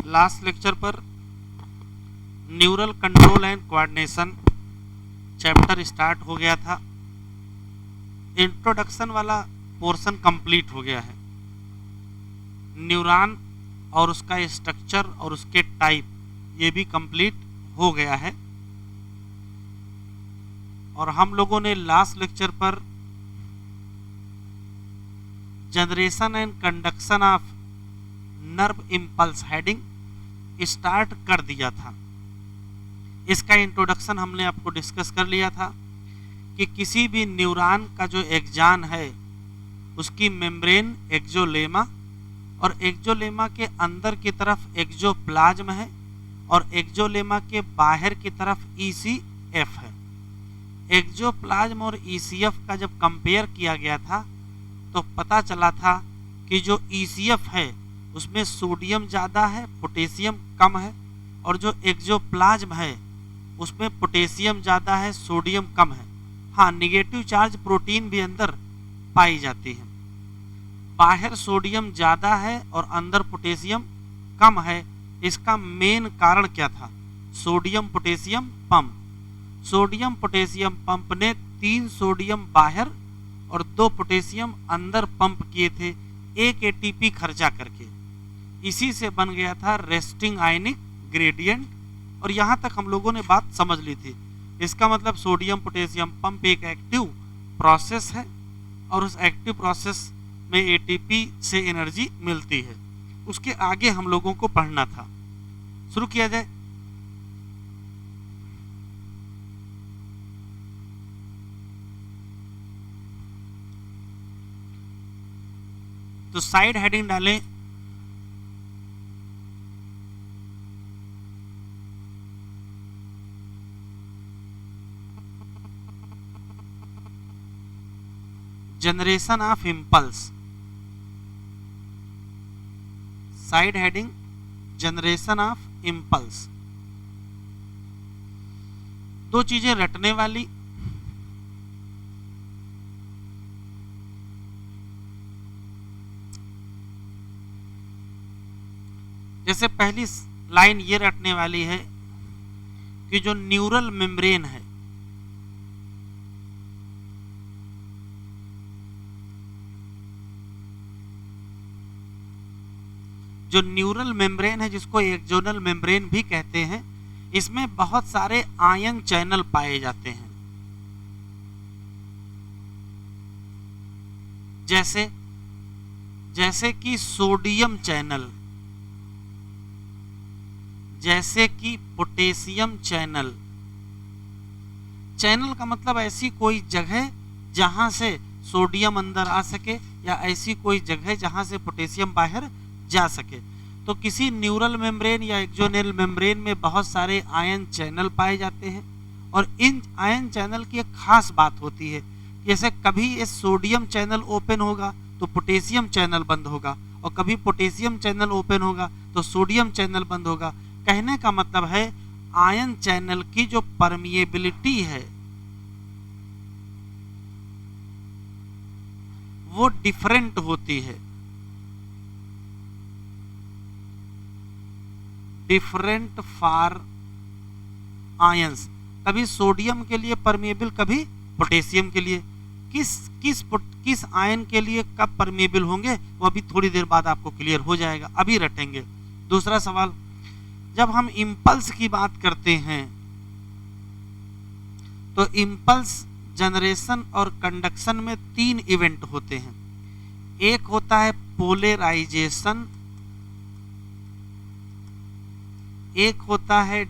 Last lecture पर neural control and coordination chapter start हो गया था। इंट्रोडक्शन वाला पोर्शन कंप्लीट हो गया है। न्यूरॉन और उसका स्ट्रक्चर और उसके टाइप ये भी कंप्लीट हो गया है। और हम लोगों ने लास्ट लेक्चर पर generation and conduction of nerve impulse heading start कर दिया था। इसका इंट्रोडक्शन हमने आपको डिस्कस कर लिया था कि किसी भी न्यूरॉन का जो एक्जान है उसकी मेम्ब्रेन एक्सोलेमा और एक्सोलेमा के अंदर की तरफ एक्सोप्लाज्म है और एक्सोलेमा के बाहर की तरफ ECF है। एक्सोप्लाज्म और ECF का जब कंपेयर किया गया था तो पता चला था कि जो ECF है उसमें सोडियम ज़्यादा है, पोटेशियम कम है, और जो एक्सोप्लाज्म है उसमें पोटेशियम ज़्यादा है, सोडियम कम है। हाँ, निगेटिव चार्ज प्रोटीन भी अंदर पाई जाती है। बाहर सोडियम ज़्यादा है और अंदर पोटेशियम कम है। इसका मेन कारण क्या था? Sodium potassium pump. Sodium potassium pump ने 3 सोडियम बाहर और 2 पोटेशियम अंदर पंप किए थे, 1 ATP खर्चा करके। इसी से बन गया था रेस्टिंग आयनिक ग्रेडियंट। और यहाँ तक हम लोगों ने बात समझ ली थी। इसका मतलब सोडियम पोटेशियम पंप एक एक्टिव प्रोसेस है और उस एक्टिव प्रोसेस में ATP से एनर्जी मिलती है। उसके आगे हम लोगों को पढ़ना था। शुरू किया जाए। तो साइड हेडिंग डालें generation of impulse. Side heading generation of impulse. 2 चीजें रटने वाली। जैसे पहली लाइन ये रटने वाली है कि जो न्यूरल मेम्ब्रेन है जिसको एक्सोनल मेम्ब्रेन भी कहते हैं, इसमें बहुत सारे आयन चैनल पाए जाते हैं। जैसे कि सोडियम चैनल, जैसे कि पोटेशियम चैनल। चैनल का मतलब ऐसी कोई जगह जहां से सोडियम अंदर आ सके या ऐसी कोई जगह जहां से पोटेशियम बाहर जा सके। तो किसी न्यूरल मेम्ब्रेन या एक्सोनल मेम्ब्रेन में बहुत सारे आयन चैनल पाए जाते हैं और इन आयन चैनल की एक खास बात होती है। जैसे कभी ये सोडियम चैनल ओपन होगा तो पोटेशियम चैनल बंद होगा और कभी पोटेशियम चैनल ओपन होगा तो सोडियम चैनल बंद होगा। कहने का मतलब है आयन चैनल की जो परमिएबिलिटी है वो डिफरेंट होती है। डिफरेंट फॉर आयंस, कभी सोडियम के लिए परमिएबल, कभी पोटेशियम के लिए। किस आयन के लिए कब परमिएबल होंगे वो अभी थोड़ी देर बाद आपको क्लियर हो जाएगा, अभी रटेंगे। दूसरा सवाल, जब हम इम्पल्स की बात करते हैं तो इम्पल्स जनरेशन और कंडक्शन में 3 इवेंट होते हैं। एक होता है पोलराइजेशन, एक होता है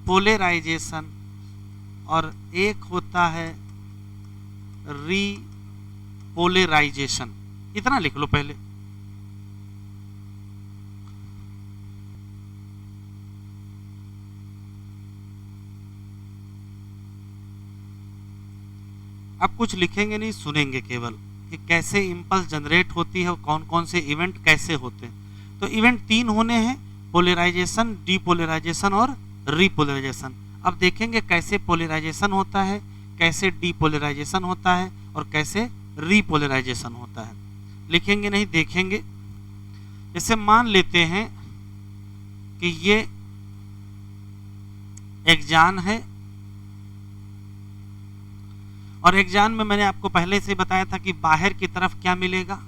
पोलराइजेशन और एक होता है रीपोलराइजेशन। इतना लिख लो पहले। अब कुछ लिखेंगे नहीं, सुनेंगे केवल कि कैसे इम्पल्स जनरेट होती है और कौन कौन से इवेंट कैसे होते हैं। तो इवेंट 3 होने हैं, पोलराइजेशन, डीपोलराइजेशन और रीपोलराइजेशन। अब देखेंगे कैसे पोलराइजेशन होता है, कैसे डीपोलराइजेशन होता है और कैसे रीपोलराइजेशन होता है। लिखेंगे नहीं, देखेंगे। जैसे मान लेते हैं कि ये एक्जान है, और एक्जान में मैंने आपको पहले से बताया था कि बाहर की तरफ क्या मिलेगा,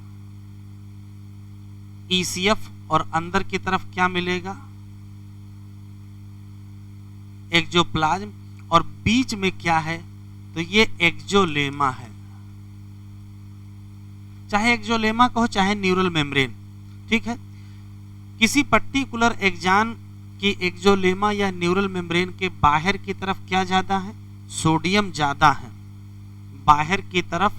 ECF, और अंदर की तरफ क्या मिलेगा, एक्जोप्लाज्म, और बीच में क्या है, तो ये एक्जोलेमा है। चाहे एक्जोलेमा कहो चाहे न्यूरल मेम्ब्रेन, ठीक है। किसी पर्टिकुलर एक्जान की एक्जोलेमा या न्यूरल मेम्ब्रेन के बाहर की तरफ क्या ज्यादा है, सोडियम ज्यादा है, बाहर की तरफ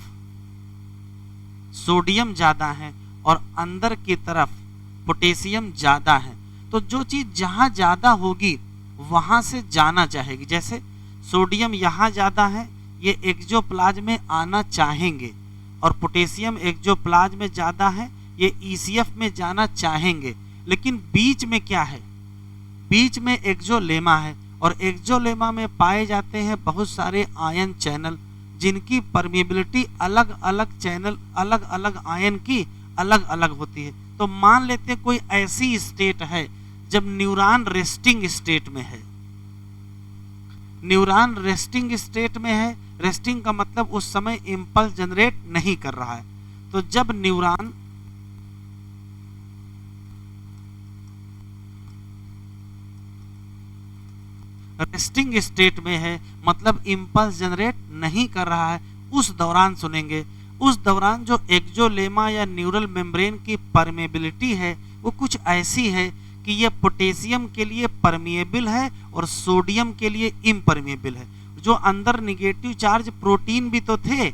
सोडियम ज्यादा है और अंदर की तरफ पोटेशियम ज्यादा है। तो जो चीज जहां ज्यादा होगी वहां से जाना चाहेगी। जैसे सोडियम यहाँ ज्यादा है, ये एक्जोप्लाज्म में आना चाहेंगे, और पोटेशियम एक्जोप्लाज्म में ज्यादा है, ये ECF में जाना चाहेंगे। लेकिन बीच में क्या है, बीच में एक्जोलेमा है, और एक्जोलेमा में पाए जाते हैं बहुत सारे आयन चैनल, जिनकी परमिएबिलिटी अलग अलग चैनल, अलग अलग आयन की अलग अलग होती है। तो मान लेते हैं कोई ऐसी स्टेट है जब न्यूरॉन रेस्टिंग स्टेट में है। न्यूरॉन रेस्टिंग स्टेट में है, रेस्टिंग का मतलब उस समय इंपल्स जनरेट नहीं कर रहा है। तो जब न्यूरॉन रेस्टिंग स्टेट में है, मतलब इंपल्स जनरेट नहीं कर रहा है, उस दौरान सुनेंगे। उस दौरान जो एक्जोलेमा या न्यूरल मेम्ब्रेन की परमेबिलिटी है वो कुछ ऐसी है कि ये पोटेशियम के लिए परमिएबल है और सोडियम के लिए इम्परमिएबल है। जो अंदर निगेटिव चार्ज प्रोटीन भी तो थे,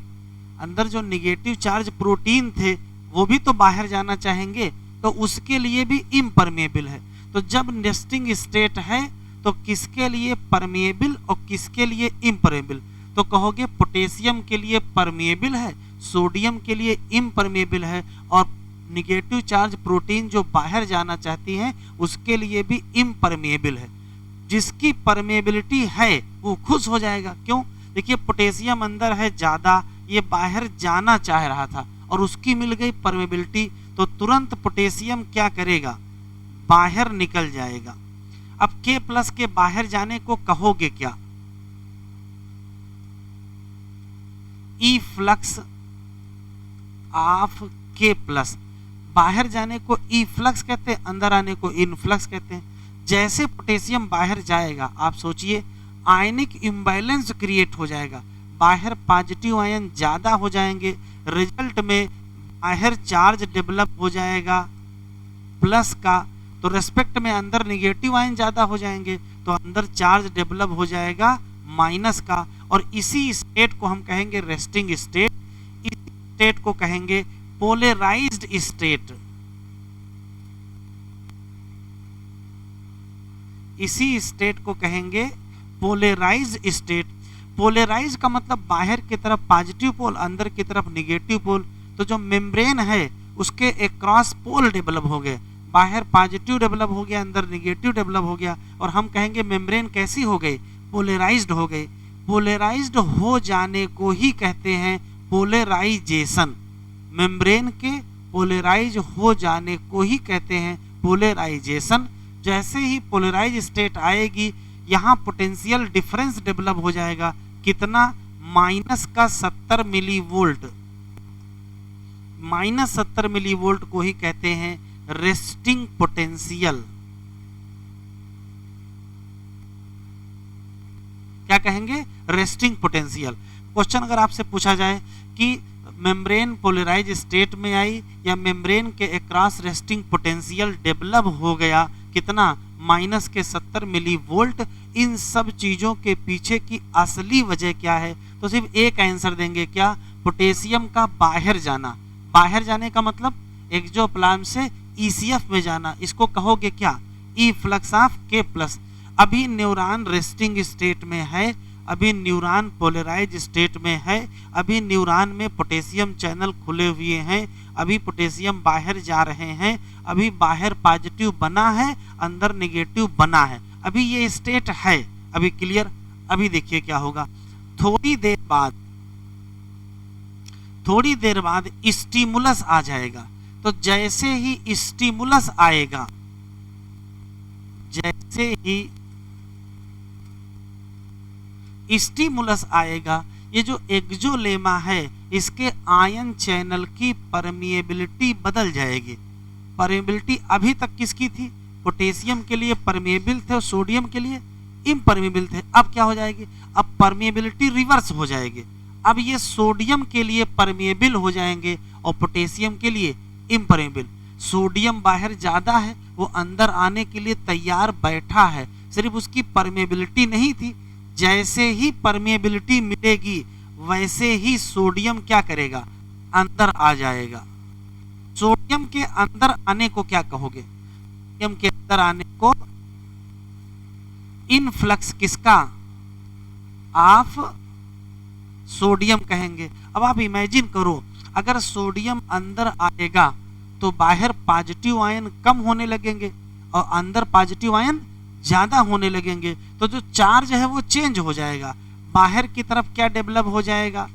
अंदर जो निगेटिव चार्ज प्रोटीन थे वो भी तो बाहर जाना चाहेंगे, तो उसके लिए भी इम्परमिएबल है। तो जब नेस्टिंग स्टेट है तो किसके लिए परमिएबल और किसके लिए इम्परमिएबल, तो कहोगे पोटेशियम के लिए परमिएबल है, सोडियम के लिए इम्परमिएबल है, और निगेटिव चार्ज प्रोटीन जो बाहर जाना चाहती हैं उसके लिए भी इम्परमिएबल है। जिसकी परमिएबिलिटी है वो खुश हो जाएगा। क्यों? देखिए पोटेशियम अंदर है ज्यादा, ये बाहर जाना चाह रहा था और उसकी मिल गई परमिएबिलिटी, तो तुरंत पोटेशियम क्या करेगा, बाहर निकल जाएगा। अब K+ के बाहर जाने को कहोगे क्या, इफ्लक्स ऑफ K+। बाहर जाने को इफ्लक्स कहते हैं, अंदर आने को इनफ्लक्स कहते हैं। जैसे पोटेशियम बाहर जाएगा, आप सोचिए आयनिक इम्बैलेंस क्रिएट हो जाएगा, बाहर पॉजिटिव आयन ज्यादा हो जाएंगे, रिजल्ट में बाहर चार्ज डेवलप हो जाएगा प्लस का, तो रेस्पेक्ट में अंदर निगेटिव आयन ज्यादा हो जाएंगे, तो अंदर चार्ज डेवलप हो जाएगा माइनस का। और इसी स्टेट को हम कहेंगे रेस्टिंग स्टेट, इस स्टेट को कहेंगे पोलराइज्ड स्टेट। इसी स्टेट को कहेंगे पोलराइज्ड स्टेट। पोलराइज का मतलब बाहर की तरफ पॉजिटिव पोल, अंदर की तरफ निगेटिव पोल। तो जो मेम्ब्रेन है उसके एक क्रॉस पोल डेवलप हो गए, बाहर पॉजिटिव डेवलप हो गया, अंदर निगेटिव डेवलप हो गया, और हम कहेंगे मेम्ब्रेन कैसी हो गई, पोलराइज्ड हो गई। पोलराइज्ड हो जाने को ही कहते हैं पोलराइजेशन। मेम्ब्रेन के पोलराइज हो जाने को ही कहते हैं पोलराइजेशन। जैसे ही पोलराइज स्टेट आएगी, यहाँ पोटेंशियल डिफरेंस डेवलप हो जाएगा, कितना, -70 मिलीवोल्ट। -70 मिलीवोल्ट को ही कहते हैं रेस्टिंग पोटेंशियल। क्या कहेंगे, रेस्टिंग पोटेंशियल। क्वेश्चन अगर आपसे पूछा जाए कि मेम्ब्रेन पोलराइज स्टेट में आई या मेम्ब्रेन के अक्रॉस रेस्टिंग पोटेंशियल डेवलप हो गया, कितना, -70 मिलीवोल्ट, इन सब चीजों के पीछे की असली वजह क्या है, तो सिर्फ एक आंसर देंगे, क्या, पोटेशियम का बाहर जाना। बाहर जाने का मतलब एक्जोप्लाज्म से ECF में जाना, इसको कहोगे क्या, इफ्लक्स ऑफ K+। अभी न्यूरॉन रेस्टिंग स्टेट में है, अभी न्यूरॉन पोलराइज स्टेट में है, अभी न्यूरॉन में पोटेशियम चैनल खुले हुए हैं, अभी पोटेशियम बाहर जा रहे हैं, अभी बाहर पॉजिटिव बना है, अंदर नेगेटिव बना है, अभी ये स्टेट है, अभी क्लियर। अभी देखिए क्या होगा, थोड़ी देर बाद थोड़ी देर बाद स्टिमुलस आ जाएगा। तो जैसे ही स्टिमुलस आएगा, जैसे ही स्टिमुलस आएगा, ये जो एक्सोलेमा है इसके आयन चैनल की परमिएबिलिटी बदल जाएगी। परमिएबिलिटी अभी तक किसकी थी? पोटेशियम के लिए परमिएबल थे और सोडियम के लिए इम्परमिएबल थे। अब क्या हो जाएगी? अब परमिएबिलिटी रिवर्स हो जाएगी। अब ये सोडियम के लिए परमिएबल हो जाएंगे और पोटेशियम के लिए इम्परमिएबल। सोडियम बाहर ज्यादा है, वो अंदर आने के लिए तैयार बैठा है, सिर्फ उसकी परमिएबिलिटी नहीं थी। जैसे ही परमिएबिलिटी मिलेगी वैसे ही सोडियम क्या करेगा? अंदर आ जाएगा। सोडियम के अंदर आने को क्या कहोगे? सोडियम के अंदर आने को इनफ्लक्स किसका? ऑफ सोडियम कहेंगे। अब आप इमेजिन करो, अगर सोडियम अंदर आएगा तो बाहर पॉजिटिव आयन कम होने लगेंगे और अंदर पॉजिटिव आयन ज्यादा होने लगेंगे, तो जो चार्ज है वो चेंज हो जाएगा। बाहर की तरफ क्या डेवलप हो जाएगा?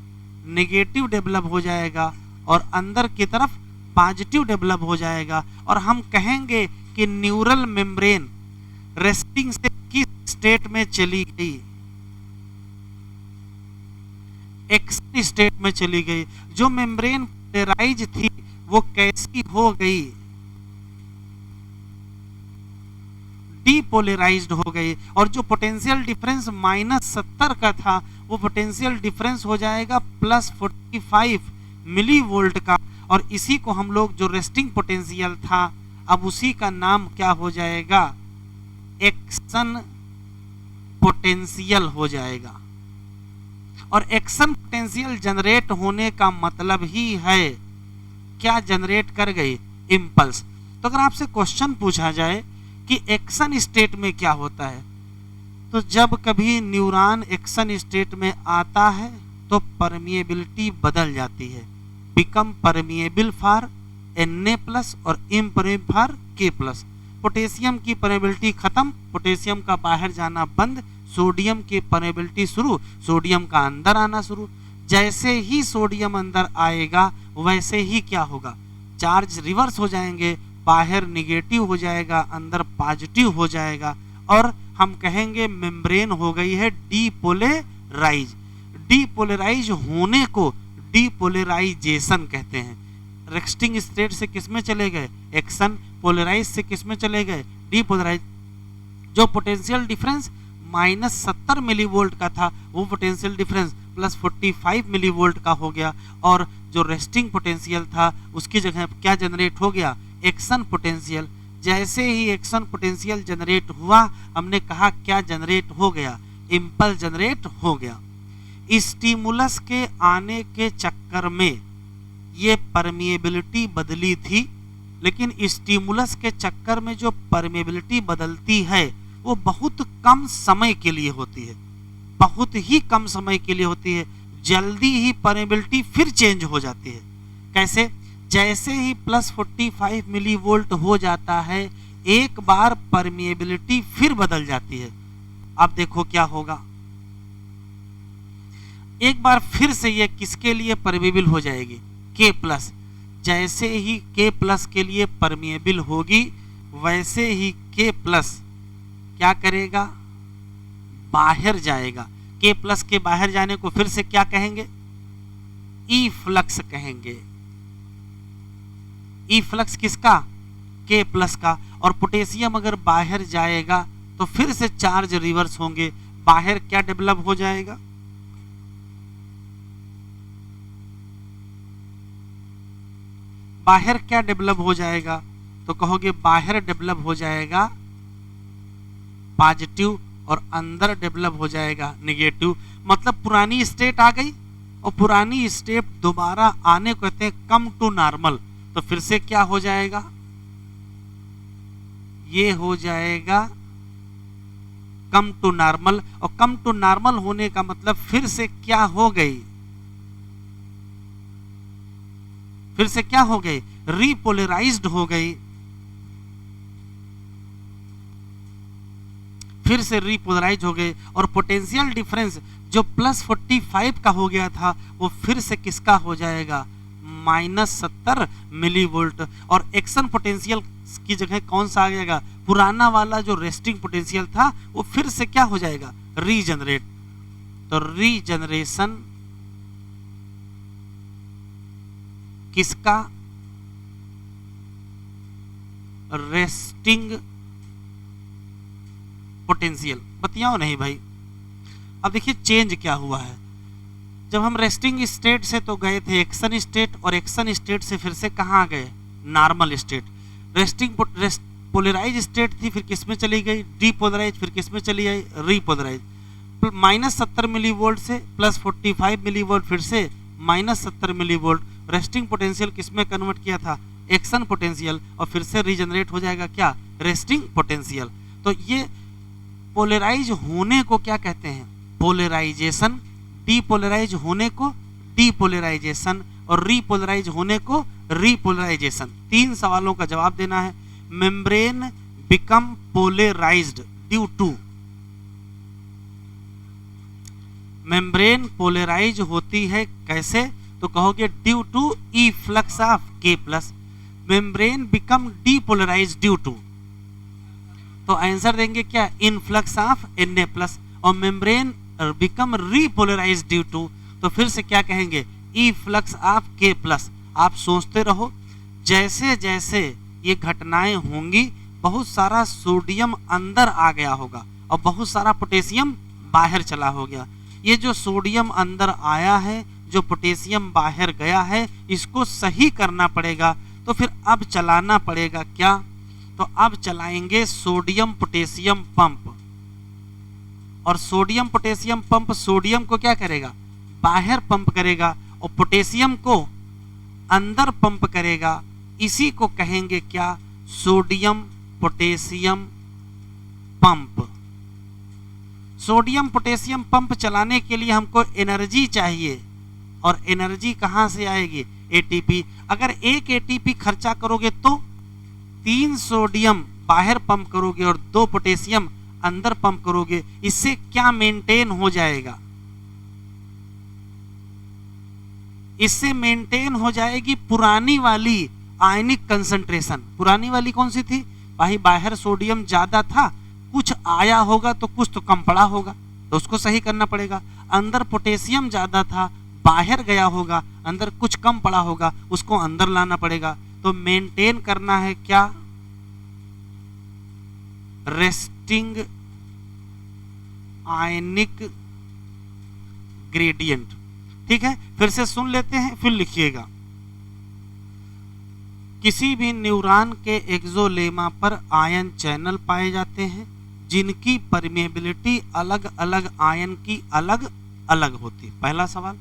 नेगेटिव डेवलप हो जाएगा और अंदर की तरफ पॉजिटिव डेवलप हो जाएगा। और हम कहेंगे कि न्यूरल मेम्ब्रेन रेस्टिंग से किस स्टेट में चली गई? एक्शन स्टेट में चली गई। जो मेम्ब्रेन पोलराइज थी वो कैसी हो गई? डीपोलराइज्ड हो गई। और जो पोटेंशियल डिफरेंस -70 का था वो पोटेंशियल डिफरेंस हो जाएगा +45 मिली वोल्ट का। और इसी को हम लोग, जो रेस्टिंग पोटेंशियल था, अब उसी का नाम क्या हो जाएगा? एक्शन पोटेंशियल हो जाएगा। और एक्शन पोटेंशियल जनरेट होने का मतलब ही है क्या जनरेट कर गई? इंपल्स। तो अगर आपसे क्वेश्चन पूछा जाए कि एक्शन स्टेट में क्या होता है, तो जब कभी न्यूरॉन एक्शन स्टेट में आता है तो परमिएबिलिटी बदल जाती है, बिकम परमिएबल फॉर Na+ और इम्परमिएबल फॉर K+। पोटेशियम की परमिएबिलिटी खत्म, पोटेशियम का बाहर जाना बंद, सोडियम की परमिएबिलिटी शुरू, सोडियम का अंदर आना शुरू। जैसे ही सोडियम अंदर आएगा वैसे ही क्या होगा? चार्ज रिवर्स हो जाएंगे, बाहर निगेटिव हो जाएगा, अंदर पॉजिटिव हो जाएगा और हम कहेंगे मेम्ब्रेन हो गई है डीपोलराइज। डीपोलराइज होने को डीपोलराइजेशन कहते हैं। रेस्टिंग स्टेट से किसमें चले गए? एक्शन। पोलराइज से किसमें चले गए? डीपोलराइज। जो पोटेंशियल डिफरेंस -70 मिलीवोल्ट का था वो पोटेंशियल डिफरेंस +45 मिलीवोल्ट का हो गया और जो रेस्टिंग पोटेंशियल था उसकी जगह क्या जनरेट हो गया? Action potential. जैसे ही एक्शन पोटेंशियल जनरेट हुआ, हमने कहा क्या जनरेट हो गया? इंपल्स जनरेट हो गया। स्टिमुलस के आने के चक्कर में ये परमिएबिलिटी बदली थी, लेकिन स्टिमुलस के चक्कर में जो परमिएबिलिटी बदलती है वो बहुत कम समय के लिए होती है, बहुत ही कम समय के लिए होती है। जल्दी ही परमिएबिलिटी फिर चेंज हो जाती है। कैसे? जैसे ही +45 मिलीवोल्ट हो जाता है, एक बार परमिएबिलिटी फिर बदल जाती है। अब देखो क्या होगा, एक बार फिर से ये किसके लिए परमिएबल हो जाएगी? K+। जैसे ही K+ के लिए परमिएबल होगी वैसे ही K+ क्या करेगा? बाहर जाएगा। K+ के बाहर जाने को फिर से क्या कहेंगे? ई फ्लक्स कहेंगे। ई फ्लक्स किसका? K+ का। और पोटेशियम अगर बाहर जाएगा तो फिर से चार्ज रिवर्स होंगे, बाहर क्या डेवलप हो जाएगा? बाहर क्या डेवलप हो जाएगा? तो कहोगे बाहर डेवलप हो जाएगा पॉजिटिव और अंदर डेवलप हो जाएगा नेगेटिव। मतलब पुरानी स्टेट आ गई और पुरानी स्टेट दोबारा आने को कहते हैं कम टू नॉर्मल। तो फिर से क्या हो जाएगा? ये हो जाएगा कम टू नॉर्मल। और कम टू नॉर्मल होने का मतलब फिर से क्या हो गई? फिर से क्या हो गई? रीपोलराइज्ड हो गई। फिर से रीपोलराइज हो गए, और पोटेंशियल डिफरेंस जो +45 का हो गया था वो फिर से किसका हो जाएगा, -70 मिलीवोल्ट। और एक्शन पोटेंशियल की जगह कौन सा आ जाएगा, पुराना वाला जो रेस्टिंग पोटेंशियल था वो फिर से क्या हो जाएगा, रीजनरेट। तो रीजनरेशन किसका, रेस्टिंग पोटेंशियल। बतियाओ नहीं भाई। अब देखिए चेंज क्या हुआ है, जब हम रेस्टिंग स्टेट से तो गए थे एक्शन स्टेट, और एक्शन स्टेट से फिर से कहाँ गए, normal state. Resting polarise state थी, फिर किस में चली गई, डीपोलराइज, फिर किस में चली गई, रीपोलराइज। -70 मिलीवोल्ट से +45 मिलीवोल्ट, फिर से -70 मिलीवोल्ट। रेस्टिंग पोटेंशियल किस में कन्वर्ट किया था, एक्शन पोटेंशियल, और फिर से रीजनरेट हो जाएगा क्या, रेस्टिंग पोटेंशियल। तो ये पोलराइज होने को क्या कहते हैं, पोलराइजेशन। डीपोलराइज होने को डीपोलराइजेशन, और रीपोलराइज होने को रीपोलराइजेशन। 3 सवालों का जवाब देना है। Membrane become polarised due to, membrane polarise होती है कैसे, तो कहोगे due to efflux of K+। Membrane become depolarise due to, तो आंसर देंगे क्या, इनफ्लक्स ऑफ Na+। और membrane become repolarise due to, तो फिर से क्या कहेंगे, ई फ्लक्स ऑफ K+। आप सोचते रहो, जैसे जैसे ये घटनाएं होंगी बहुत सारा सोडियम अंदर आ गया होगा और बहुत सारा पोटेशियम बाहर चला हो गया। ये जो सोडियम अंदर आया है, जो पोटेशियम बाहर गया है, इसको सही करना पड़ेगा। तो फिर अब चलाना पड़ेगा क्या, तो अब चलाएंगे सोडियम पोटेशियम पंप। और सोडियम पोटेशियम पंप सोडियम को क्या करेगा, बाहर पंप करेगा, और पोटेशियम को अंदर पंप करेगा। इसी को कहेंगे क्या, sodium potassium pump. Sodium potassium pump चलाने के लिए हमको एनर्जी चाहिए, और एनर्जी कहाँ से आएगी, एटीपी। अगर 1 एटीपी खर्चा करोगे तो 3 सोडियम बाहर पंप करोगे और 2 पोटेशियम अंदर पंप करोगे। इससे क्या मेंटेन हो जाएगा, इससे मेंटेन हो जाएगी पुरानी वाली आयनिक कंसंट्रेशन। पुरानी वाली कौन सी थी भाई, बाहर सोडियम ज्यादा था, कुछ आया होगा तो कुछ तो कम पड़ा होगा, तो उसको सही करना पड़ेगा। अंदर पोटेशियम ज्यादा था, बाहर गया होगा, अंदर कुछ कम पड़ा होगा, उसको अंदर लाना पड़ेगा। तो मेंटेन करना है क्या, रेस्टिंग आयनिक ग्रेडियंट। ठीक है, फिर से सुन लेते हैं, फिर लिखिएगा। किसी भी न्यूरॉन के एक्सोलेमा पर आयन चैनल पाए जाते हैं जिनकी परमेबिलिटी अलग अलग आयन की अलग अलग होती है। पहला सवाल,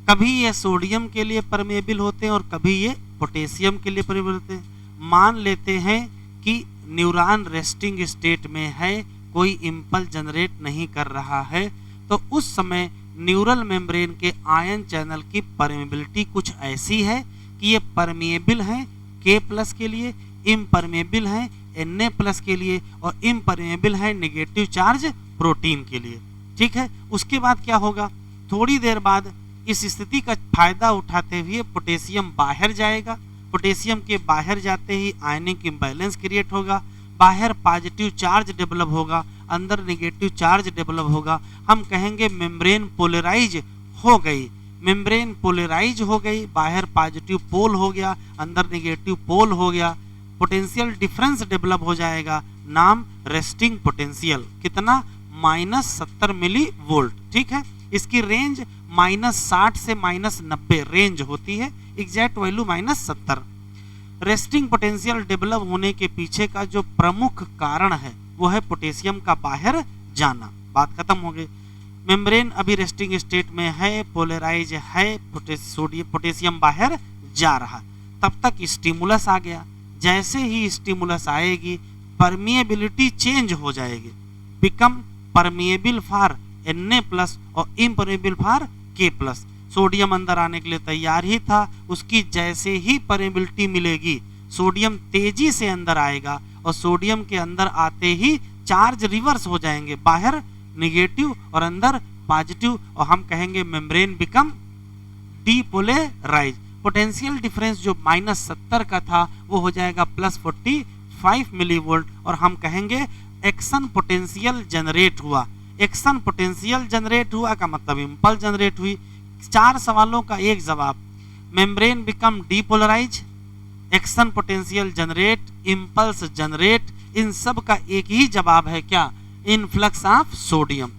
कभी ये सोडियम के लिए परमेबल होते हैं और कभी ये पोटेशियम के लिए परमेबल होते हैं। मान लेते हैं कि न्यूरॉन रेस्टिंग स्टेट में है, कोई इम्पल्स जनरेट नहीं कर रहा है, तो उस समय न्यूरल मेम्ब्रेन के आयन चैनल की परमेबिलिटी कुछ ऐसी है कि ये परमेबल है K+ के लिए, इम्परमेबल है Na+ के लिए, और इम्परमेबल है नेगेटिव चार्ज प्रोटीन के लिए। ठीक है, उसके बाद क्या होगा, थोड़ी देर बाद इस स्थिति का फायदा उठाते हुए पोटेशियम बाहर जाएगा। पोटेशियम के बाहर जाते ही आयनिक इम्बैलेंस क्रिएट होगा, बाहर पॉजिटिव चार्ज डेवलप होगा, अंदर नेगेटिव चार्ज डेवलप होगा। हम कहेंगे मेम्ब्रेन पोलराइज हो गई, मेम्ब्रेन पोलराइज हो गई, बाहर पॉजिटिव पोल हो गया, अंदर नेगेटिव पोल हो गया, पोटेंशियल डिफरेंस डेवलप हो जाएगा, नाम रेस्टिंग पोटेंशियल। कितना, -70 मिली वोल्ट। ठीक है, इसकी रेंज -60 से -90 रेंज होती है, exact value -70। Resting potential develop होने के पीछे का जो प्रमुख कारण है वो है पोटेशियम का बाहर जाना। बात खत्म हो गई। मेम्ब्रेन अभी रेस्टिंग स्टेट में है, पोलराइज है, पोटेशियम बाहर जा रहा, तब तक स्टिमुलस आ गया। जैसे ही स्टिमुलस आएगी परमिएबिलिटी चेंज हो जाएगी, बिकम परमिएबल फॉर Na+ और इम्परमेबल फॉर K+। सोडियम अंदर आने के लिए तैयार ही था, उसकी जैसे ही परमिएबिलिटी मिलेगी सोडियम तेजी से अंदर आएगा, और सोडियम के अंदर आते ही चार्ज रिवर्स हो जाएंगे, बाहर निगेटिव और अंदर पॉजिटिव, और हम कहेंगे membrane become depolarise. Potential difference जो -70 का था वो हो जाएगा +45 मिलीवोल्ट, और हम कहेंगे एक्शन पोटेंशियल जनरेट हुआ। एक्शन पोटेंशियल जनरेट हुआ का मतलब इंपल्स जनरेट हुई। 4 सवालों का एक जवाब, membrane become depolarize, action potential generate, impulse generate, इन सब का एक ही जवाब है क्या, इनफ्लक्स ऑफ सोडियम।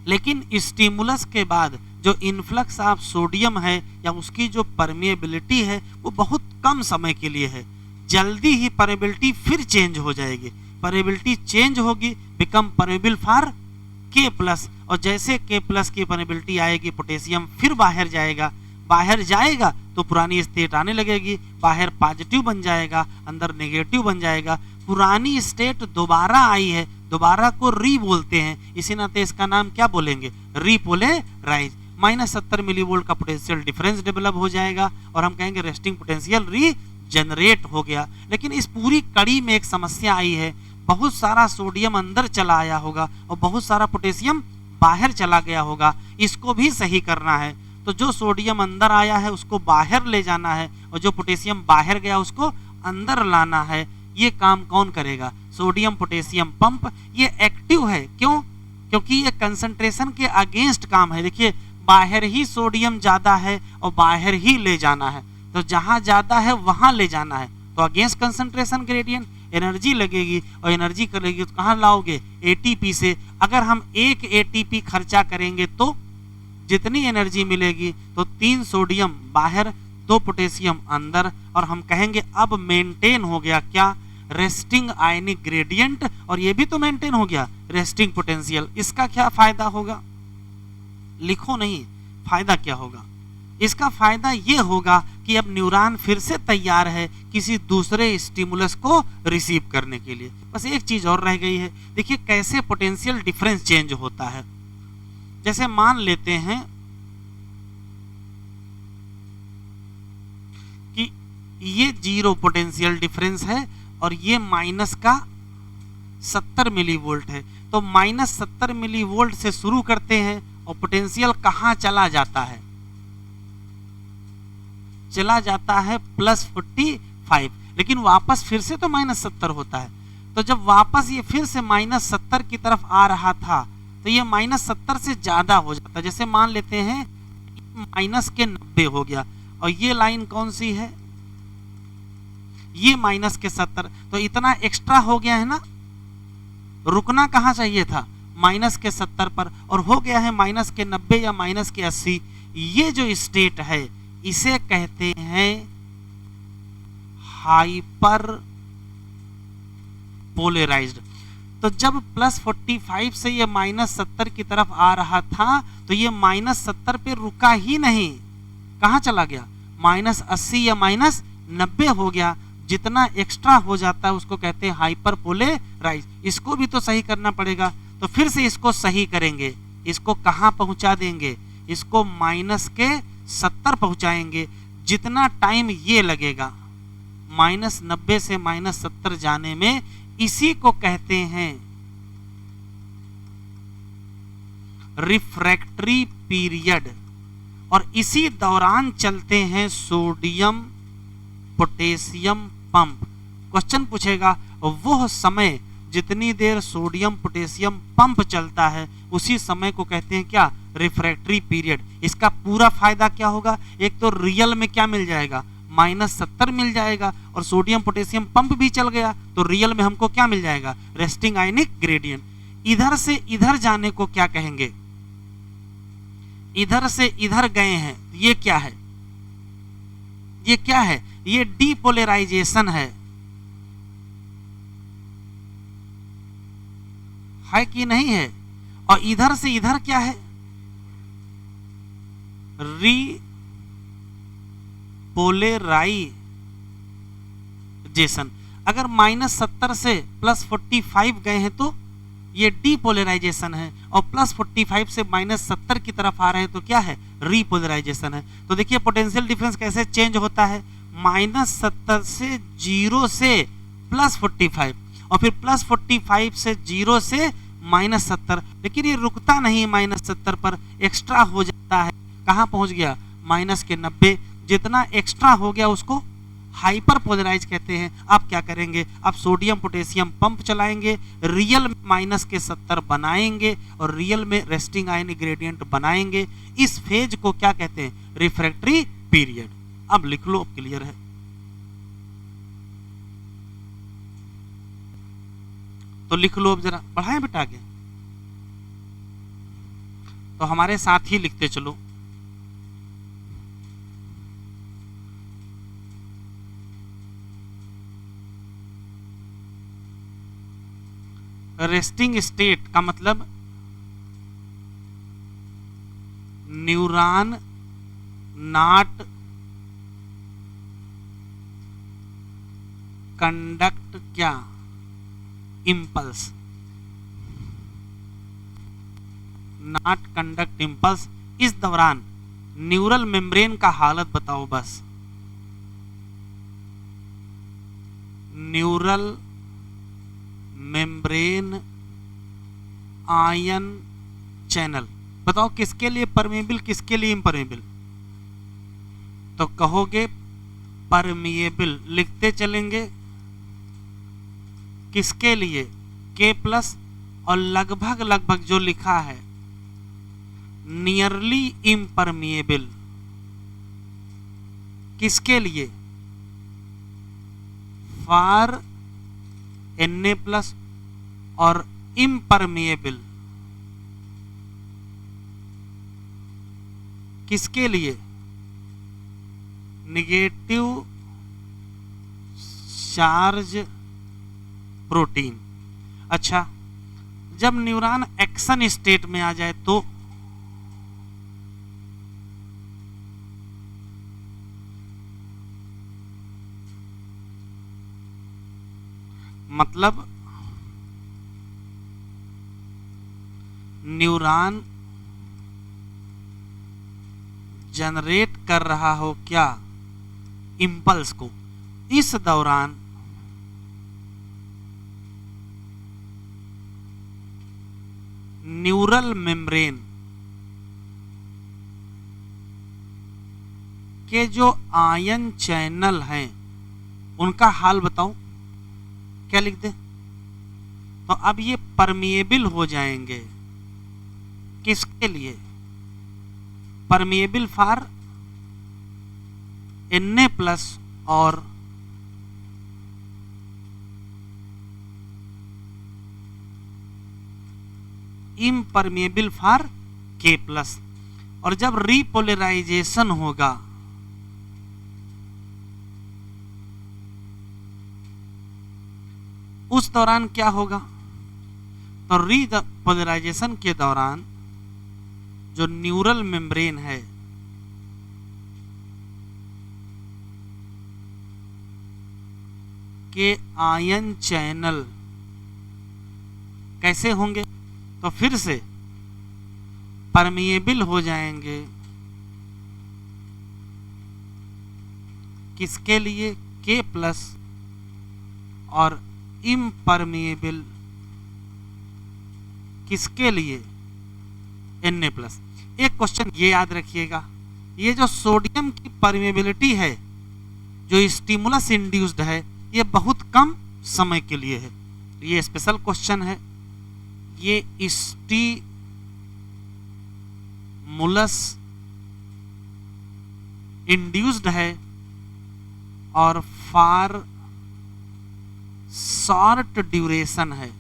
लेकिन स्टिमुलस के बाद जो इनफ्लक्स ऑफ सोडियम है या उसकी जो परमिएबिलिटी है वो बहुत कम समय के लिए है, जल्दी ही परमिएबिलिटी फिर चेंज हो जाएगी। परमिएबिलिटी चेंज होगी, बिकम परमिएबल फॉर K+, और जैसे K+ की परमिएबिलिटी आएगी पोटेशियम फिर बाहर जाएगा, बाहर जाएगा तो पुरानी स्टेट आने लगेगी, बाहर पॉजिटिव बन जाएगा, अंदर नेगेटिव बन जाएगा, पुरानी स्टेट दोबारा आई है, दोबारा को री बोलते हैं, इसी नाते इसका नाम क्या बोलेंगे, रीपोलराइज। -70 मिलीवोल्ट का पोटेंशियल डिफरेंस डेवलप हो जाएगा और हम कहेंगे रेस्टिंग पोटेंशियल रीजनरेट हो गया। लेकिन इस पूरी कड़ी में एक समस्या आई है, बहुत सारा सोडियम अंदर चला आया होगा और बहुत सारा पोटेशियम बाहर चला गया होगा, इसको भी सही करना है। तो जो सोडियम अंदर आया है उसको बाहर ले जाना है और जो पोटेशियम बाहर गया उसको अंदर लाना है। ये काम कौन करेगा, सोडियम पोटेशियम पंप। ये एक्टिव है, क्यों, क्योंकि ये कंसंट्रेशन के अगेंस्ट काम है। देखिए बाहर ही सोडियम ज्यादा है और बाहर ही ले जाना है, तो जहां ज्यादा है वहां ले जाना है, तो अगेंस्ट कंसंट्रेशन ग्रेडियंट एनर्जी लगेगी, और एनर्जी करेगी तो कहां लाओगे, एटीपी से। अगर हम 1 एटीपी खर्चा करेंगे तो जितनी एनर्जी मिलेगी, तो 3 सोडियम बाहर 2 पोटेशियम अंदर, और हम कहेंगे अब मेंटेन हो गया क्या, रेस्टिंग आयनिक ग्रेडियंट, और ये भी तो मेंटेन हो गया रेस्टिंग पोटेंशियल। इसका क्या फायदा होगा, लिखो नहीं, फायदा क्या होगा। इसका फायदा ये होगा कि अब न्यूरॉन फिर से तैयार है किसी दूसरे स्टिमुलस को रिसीव करने के लिए। बस एक चीज और रह गई है, देखिए कैसे पोटेंशियल डिफरेंस चेंज होता है। जैसे मान लेते हैं कि ये 0 पोटेंशियल डिफरेंस है और ये -70 मिलीवोल्ट है, तो -70 मिलीवोल्ट से शुरू करते हैं और पोटेंशियल कहां चला जाता है, चला जाता है +45, लेकिन वापस फिर से तो -70 होता है। तो जब वापस ये फिर से -70 की तरफ आ रहा था तो ये -70 से ज्यादा हो जाता है। जैसे मान लेते हैं -90 हो गया, और ये लाइन कौन सी है, ये -70, तो इतना एक्स्ट्रा हो गया है ना, रुकना कहाँ चाहिए था, -70 पर, और हो गया है -90 या -80। ये जो स्टेट है इसे कहते हैं हाइपर पोलराइज्ड। तो जब +45 से ये -70 की तरफ आ रहा था तो ये -70 पे रुका ही नहीं, कहाँ चला गया, -80 या -90 हो गया। जितना एक्स्ट्रा हो जाता है उसको कहते हैं हाइपर पोलराइज। इसको भी तो सही करना पड़ेगा, तो फिर से इसको सही करेंगे, इसको कहाँ पहुंचा देंगे, इसको -70 पहुंचाएंगे। जितना टाइम ये लगेगा -90 से -70 जाने में, इसी को कहते हैं रिफ्रैक्टरी पीरियड, और इसी दौरान चलते हैं सोडियम पोटेशियम पंप। क्वेश्चन पूछेगा वो समय जितनी देर सोडियम पोटेशियम पंप चलता है उसी समय को कहते हैं क्या, रिफ्रैक्टरी पीरियड। इसका पूरा फायदा क्या होगा, एक तो रियल में क्या मिल जाएगा, -70 मिल जाएगा, और सोडियम पोटेशियम पंप भी चल गया तो रियल में हमको क्या मिल जाएगा, रेस्टिंग आयनिक ग्रेडियंट। इधर से इधर जाने को क्या कहेंगे, इधर से इधर गए हैं, ये क्या है, ये क्या है, ये डीपोलराइजेशन है कि नहीं है। और इधर से इधर क्या है, रीपोलराइजेशन। अगर -70 से +45 गए हैं तो ये डीपोलराइजेशन है, और +45 से -70 की तरफ आ रहे हैं तो क्या है, रीपोलराइजेशन है। तो देखिए पोटेंशियल डिफरेंस कैसे चेंज होता है, -70 से 0 से +45, और फिर +45 से 0 से -70, लेकिन ये रुकता नहीं -70 पर, एक्स्ट्रा हो जाता है, कहाँ पहुंच गया -90। जितना एक्स्ट्रा हो गया उसको हाइपर पोलराइज कहते हैं। आप क्या करेंगे, आप सोडियम पोटेशियम पंप चलाएंगे, रियल -70 बनाएंगे और रियल में रेस्टिंग आयन ग्रेडियंट बनाएंगे। इस फेज को क्या कहते हैं, रिफ्रैक्टरी पीरियड। अब लिख लो, अब क्लियर है। तो लिख लो, अब जरा बढ़ाएं बेटा आगे, तो हमारे साथ ही लिखते चलो। रेस्टिंग स्टेट का मतलब न्यूरॉन नॉट कंडक्ट क्या, इम्पल्स, नॉट कंडक्ट इम्पल्स। इस दौरान न्यूरल मेम्ब्रेन का हालत बताओ बस, न्यूरल मेम्ब्रेन आयन चैनल बताओ किसके लिए परमेबल, किसके लिए इम्परमेबल। तो कहोगे परमिएबल, लिखते चलेंगे किसके लिए, K+ और लगभग लगभग जो लिखा है नियरली इम्परमिएबल, किसके लिए, फॉर Na+ और इम्परमिएबल किसके लिए, निगेटिव चार्ज प्रोटीन। अच्छा, जब न्यूरॉन एक्शन स्टेट में आ जाए तो मतलब न्यूरॉन जनरेट कर रहा हो क्या, इंपल्स को, इस दौरान न्यूरल मेम्ब्रेन के जो आयन चैनल हैं उनका हाल बताओ, क्या लिख दे। तो अब ये परमिएबल हो जाएंगे, किसके लिए, परमिएबल फॉर Na+ और इम्परमिएबल फॉर K+। और जब रीपोलराइजेशन होगा उस दौरान क्या होगा, तो रीपोलराइजेशन के दौरान जो न्यूरल मेम्ब्रेन है के आयन चैनल कैसे होंगे, तो फिर से परमिएबल हो जाएंगे, किसके लिए, K+ और इम्परमिएबल किसके लिए, Na+। एक क्वेश्चन ये याद रखिएगा, ये जो सोडियम की परमिएबिलिटी है जो स्टिमुलस इंड्यूस्ड है ये बहुत कम समय के लिए है, ये स्पेशल क्वेश्चन है। ये स्टिमुलस इंड्यूस्ड है और फॉर शॉर्ट ड्यूरेशन है।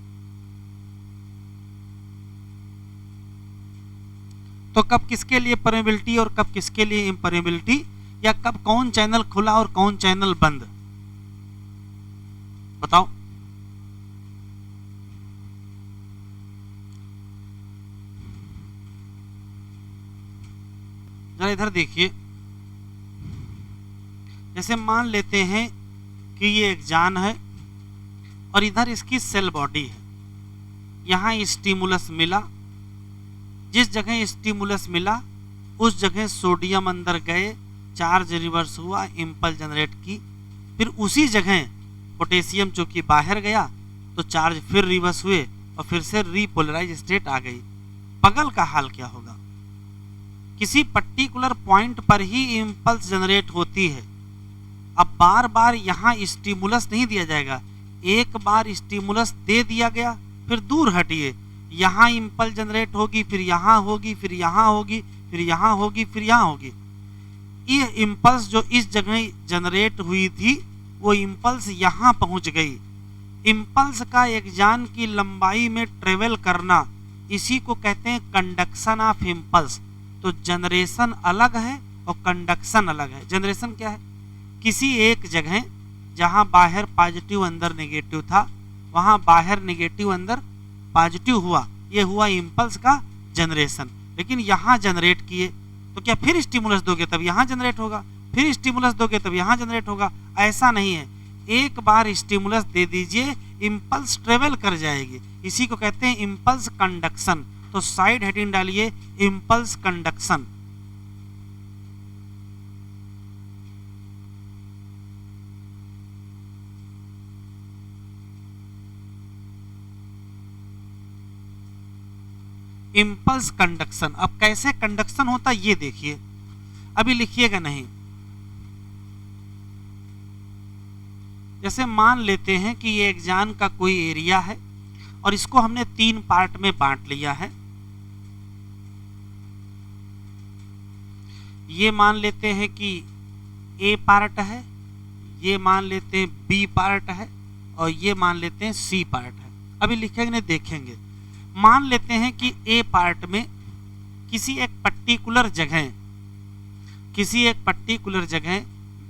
तो कब किसके लिए परमिएबिलिटी और कब किसके लिए इम्परमिएबिलिटी, या कब कौन चैनल खुला और कौन चैनल बंद, बताओ। जरा इधर देखिए, जैसे मान लेते हैं कि ये एक जान है और इधर इसकी सेल बॉडी है, यहाँ स्टिमुलस मिला, जिस जगह स्टिमुलस मिला उस जगह सोडियम अंदर गए, चार्ज रिवर्स हुआ, इम्पल्स जनरेट की, फिर उसी जगह पोटेशियम जो कि बाहर गया तो चार्ज फिर रिवर्स हुए और फिर से रीपोलराइज स्टेट आ गई। बगल का हाल क्या होगा? किसी पर्टिकुलर पॉइंट पर ही इंपल्स जनरेट होती है। अब बार बार यहाँ स्टिमुलस नहीं दिया जाएगा, एक बार स्टिमुलस दे दिया गया फिर दूर हटिए, यहाँ इंपल्स जनरेट होगी, फिर यहाँ होगी, फिर यहाँ होगी, फिर यहाँ होगी, फिर यहाँ होगी। ये इंपल्स जो इस जगह जनरेट हुई थी वो इंपल्स यहाँ पहुँच गई। इंपल्स का एक जान की लंबाई में ट्रेवल करना, इसी को कहते हैं कंडक्शन ऑफ इंपल्स। तो जनरेशन अलग है और कंडक्शन अलग है। जनरेशन क्या है? किसी एक जगह जहाँ बाहर पॉजिटिव अंदर नेगेटिव था, वहाँ बाहर नेगेटिव अंदर पॉजिटिव हुआ, ये हुआ इंपल्स का जनरेशन। लेकिन यहाँ जनरेट किए तो क्या फिर स्टिमुलस दोगे तब यहाँ जनरेट होगा, फिर स्टिमुलस दोगे तब यहाँ जनरेट होगा? ऐसा नहीं है, एक बार स्टिमुलस दे दीजिए, इंपल्स ट्रेवल कर जाएगी। इसी को कहते हैं इंपल्स कंडक्शन। तो साइड हेडिंग डालिए इंपल्स कंडक्शन। Impulse conduction. अब कैसे कंडक्शन होता है ये देखिए, अभी लिखिएगा नहीं। जैसे मान लेते हैं कि ये एक जान का कोई एरिया है और इसको हमने 3 पार्ट में बांट लिया है। ये मान लेते हैं कि ए पार्ट है, ये मान लेते हैं बी पार्ट है और ये मान लेते हैं सी पार्ट है। अभी लिखेंगे नहीं, देखेंगे। मान लेते हैं कि ए पार्ट में किसी एक पर्टिकुलर जगह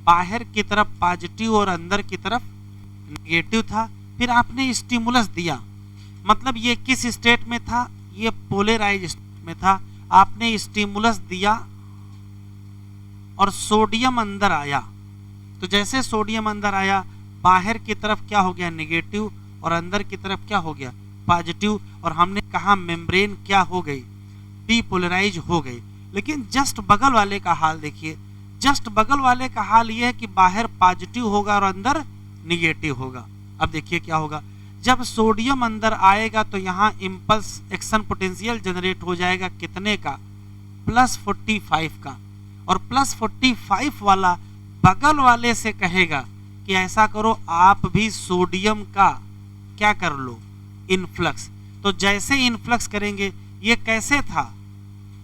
बाहर की तरफ पॉजिटिव और अंदर की तरफ नेगेटिव था। फिर आपने स्टिमुलस दिया, मतलब ये किस स्टेट में था? ये पोलराइज स्टेट में था। आपने स्टिमुलस दिया और सोडियम अंदर आया। तो जैसे सोडियम अंदर आया, बाहर की तरफ क्या हो गया? नेगेटिव, और अंदर की तरफ क्या हो गया? पॉजिटिव। और हमने कहा मेम्ब्रेन क्या हो गई? डीपोलराइज हो गई। लेकिन जस्ट बगल वाले का हाल देखिए, जस्ट बगल वाले का हाल यह है कि बाहर पॉजिटिव होगा और अंदर निगेटिव होगा। अब देखिए क्या होगा, जब सोडियम अंदर आएगा तो यहाँ इंपल्स एक्शन पोटेंशियल जनरेट हो जाएगा कितने का? +45 का। और +45 वाला बगल वाले से कहेगा कि ऐसा करो, आप भी सोडियम का क्या कर लो? इनफ्लक्स। तो जैसे इनफ्लक्स करेंगे, ये कैसे था?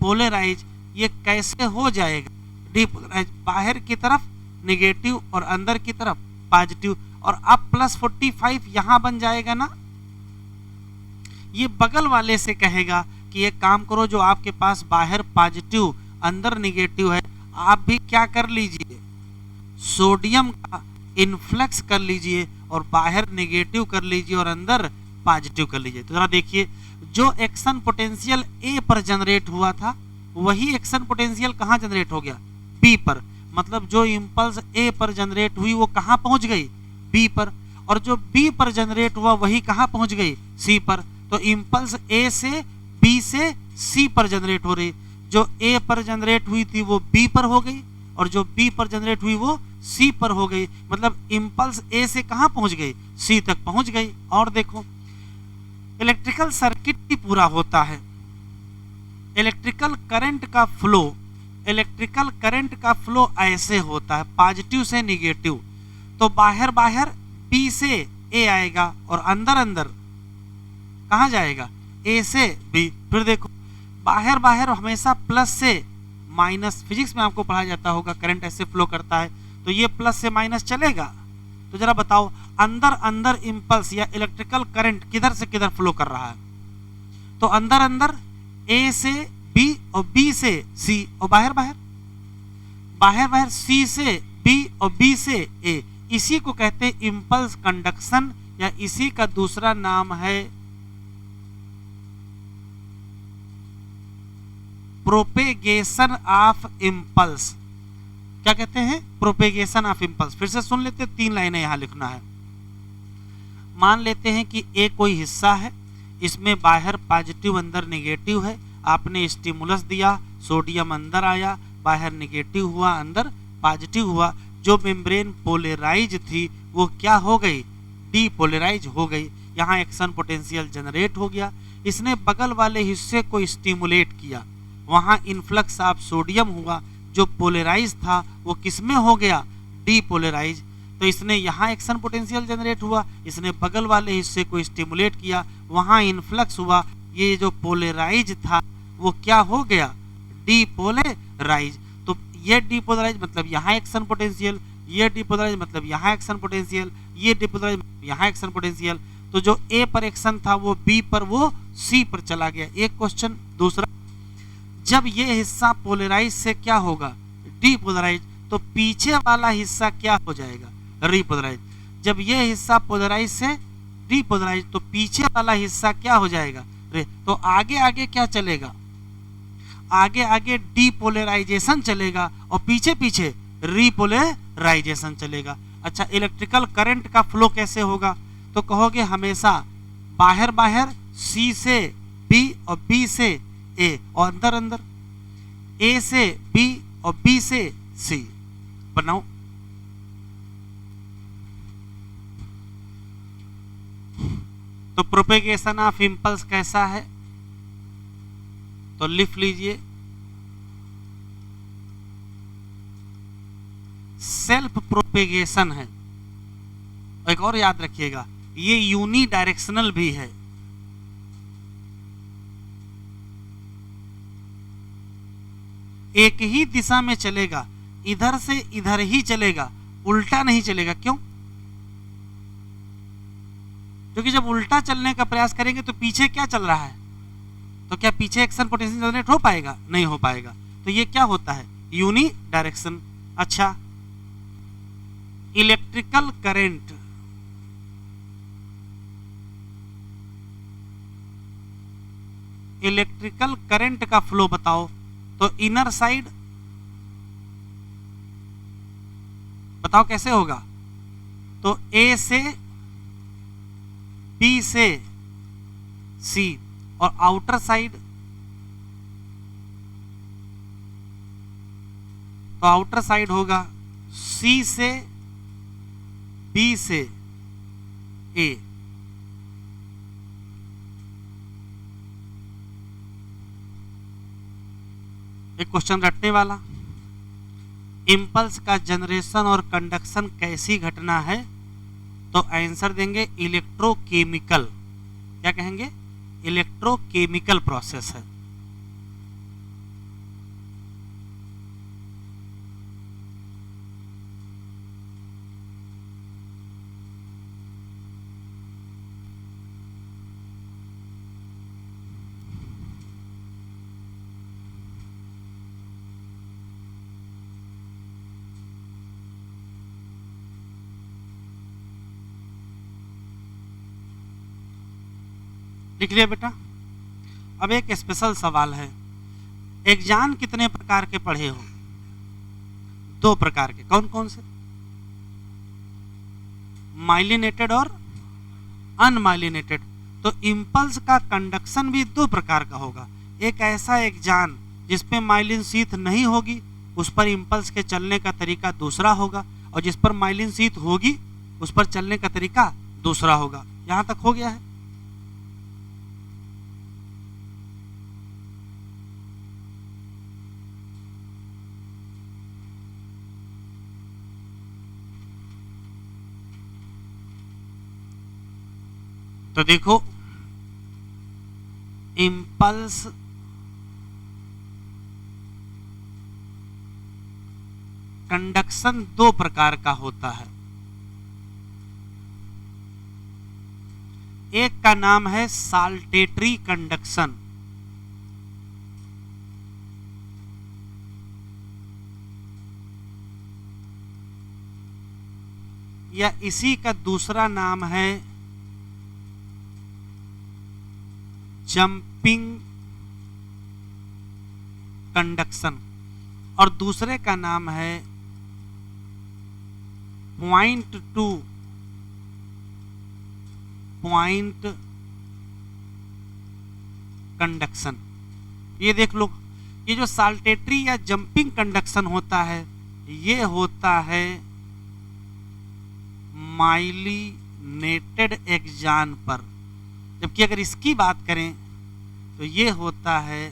पोलराइज। ये कैसे हो जाएगा? डीपोलराइज। बाहर की तरफ नेगेटिव और अंदर की तरफ पॉजिटिव। और अब +45 यहां बन जाएगा ना। ये बगल वाले से कहेगा कि एक काम करो, जो आपके पास बाहर पॉजिटिव अंदर नेगेटिव है, आप भी क्या कर लीजिए? सोडियम का इनफ्लक्स कर लीजिए और बाहर नेगेटिव कर लीजिए और अंदर पॉजिटिव कर लीजिए। तो जरा देखिए, जो एक्शन पोटेंशियल ए पर जनरेट हुआ था, वही एक्शन पोटेंशियल कहां जनरेट हो गया? बी पर। मतलब जो इंपल्स ए पर जनरेट हुई वो कहां पहुंच गई? बी पर। और जो बी पर जनरेट हुआ वही कहां पहुंच गई? सी पर। तो इंपल्स ए से बी से सी पर जनरेट हो रही। जो ए पर जनरेट हुई थी वो बी पर हो गई और जो बी पर जनरेट हुई वो सी पर हो गई। मतलब इंपल्स ए से कहां पहुंच गई? सी तक पहुंच गई। और देखो, इलेक्ट्रिकल सर्किट भी पूरा होता है। इलेक्ट्रिकल करंट का फ्लो ऐसे होता है, पॉजिटिव से निगेटिव। तो बाहर बाहर बी से ए आएगा और अंदर अंदर कहां जाएगा? ए से बी। फिर देखो, बाहर बाहर हमेशा प्लस से माइनस। फिजिक्स में आपको पढ़ाया जाता होगा, करंट ऐसे फ्लो करता है, तो ये प्लस से माइनस चलेगा। तो जरा बताओ, अंदर अंदर इंपल्स या इलेक्ट्रिकल करंट किधर से किधर फ्लो कर रहा है? तो अंदर अंदर ए से बी और बी से सी, और बाहर बाहर सी से बी और बी से ए। इसी को कहते हैं इंपल्स कंडक्शन, या इसी का दूसरा नाम है प्रोपेगेशन ऑफ इंपल्स। क्या कहते हैं? Propagation of impulse. फिर से सुन लेते हैं, 3 लाइनें यहां लिखना है। मान लेते हैं कि ए कोई हिस्सा है, इसमें बाहर पॉजिटिव अंदर नेगेटिव है। आपने स्टिमुलस दिया, सोडियम अंदर आया, बाहर नेगेटिव हुआ अंदर पॉजिटिव हुआ। जो मेम्ब्रेन पोलराइज थी वो क्या हो गई? डीपोलराइज हो गई। यहाँ एक्शन पोटेंशियल जनरेट हो गया। इसने बगल वाले हिस्से को स्टिमुलेट किया, वहाँ इन्फ्लक्स ऑफ सोडियम हुआ, जो पोलराइज था वो किसमें हो गया, डीपोलराइज। तो इसने यहाँ एक्शन पोटेंशियल जनरेट हुआ, इसने बगल वाले हिस्से को स्टिमुलेट किया, वहाँ इन्फ्लक्स हुआ, ये जो पोलराइज था वो क्या हो गया, डीपोलराइज। तो ये डीपोलराइज मतलब यहाँ एक्शन पोटेंशियल, ये डीपोलराइज मतलब यहाँ एक्शन पोटेंशियल, ये डीपोलराइज यहाँ एक्शन पोटेंशियल। तो जो ए पर एक्शन था वो बी पर, वो सी पर चला गया। एक क्वेश्चन। दूसरा, जब ये हिस्सा पोलराइज से क्या होगा, डीपोलराइज, तो पीछे वाला हिस्सा क्या हो जाएगा, रीपोलराइज। जब ये हिस्सा पोलराइज से डीपोलराइज, तो पीछे वाला हिस्सा क्या हो जाएगा, रे। तो आगे आगे क्या चलेगा, आगे आगे डीपोलराइजेशन चलेगा और पीछे पीछे रीपोलराइजेशन चलेगा। अच्छा, इलेक्ट्रिकल करंट का फ्लो कैसे होगा, तो कहोगे हमेशा बाहर बाहर सी से बी और बी से ए, और अंदर अंदर ए से बी और बी से सी। बनाओ। तो प्रोपेगेशन ऑफ इंपल्स कैसा है, तो लिख लीजिए, सेल्फ प्रोपेगेशन है। एक और याद रखिएगा, ये यूनी डायरेक्शनल भी है। एक ही दिशा में चलेगा, इधर से इधर ही चलेगा, उल्टा नहीं चलेगा। क्यों? क्योंकि जब उल्टा चलने का प्रयास करेंगे तो पीछे क्या चल रहा है, तो क्या पीछे एक्शन पोटेंशियल जनरेट हो पाएगा, नहीं हो पाएगा। तो ये क्या होता है, यूनी डायरेक्शन। अच्छा, इलेक्ट्रिकल करंट, इलेक्ट्रिकल करंट का फ्लो बताओ, तो इनर साइड बताओ कैसे होगा, तो ए से बी से सी, और आउटर साइड, तो आउटर साइड होगा सी से बी से ए। एक क्वेश्चन रटने वाला, इंपल्स का जनरेशन और कंडक्शन कैसी घटना है, तो आंसर देंगे इलेक्ट्रोकेमिकल। क्या कहेंगे, इलेक्ट्रोकेमिकल प्रोसेस है। लिख लिया बेटा। अब एक स्पेशल सवाल है, एग्जाम कितने प्रकार के पढ़े हो, 2 प्रकार के। कौन कौन से, माइलिनेटेड और अनमाइलिनेटेड। तो इंपल्स का कंडक्शन भी 2 प्रकार का होगा। एक ऐसा एग्जाम जिसपे माइलिन शीथ नहीं होगी, उस पर इंपल्स के चलने का तरीका दूसरा होगा, और जिस पर माइलिन शीथ होगी उस पर चलने का तरीका दूसरा होगा। यहां तक हो गया है। तो देखो, इंपल्स कंडक्शन 2 प्रकार का होता है। एक का नाम है साल्टेटरी कंडक्शन, या इसी का दूसरा नाम है जंपिंग कंडक्शन, और दूसरे का नाम है पॉइंट टू पॉइंट कंडक्शन। ये देख लो, ये जो साल्टेटरी या जंपिंग कंडक्शन होता है, ये होता है माइलिनेटेड नेटेड एक्जान पर, जबकि अगर इसकी बात करें तो ये होता है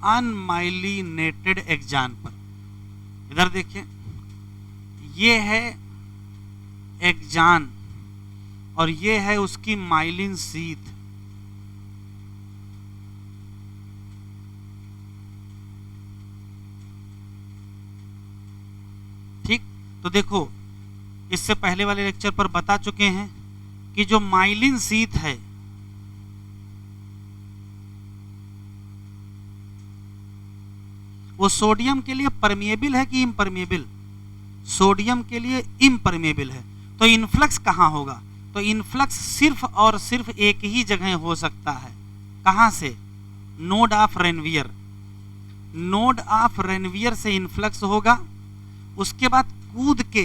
अनमाइलिनेटेड एक्जान पर। इधर देखिए, ये है एक्जान और ये है उसकी माइलिन शीथ। ठीक, तो देखो इससे पहले वाले लेक्चर पर बता चुके हैं कि जो माइलिन शीथ है वो सोडियम के लिए परमिएबल है कि इम्परमिएबल? सोडियम के लिए इम्परमिएबल है। तो इन्फ्लक्स कहाँ होगा? तो इन्फ्लक्स सिर्फ और सिर्फ एक ही जगह हो सकता है। कहाँ से? Node of Ranvier. Node of Ranvier से इन्फ्लक्स होगा, उसके बाद कूद के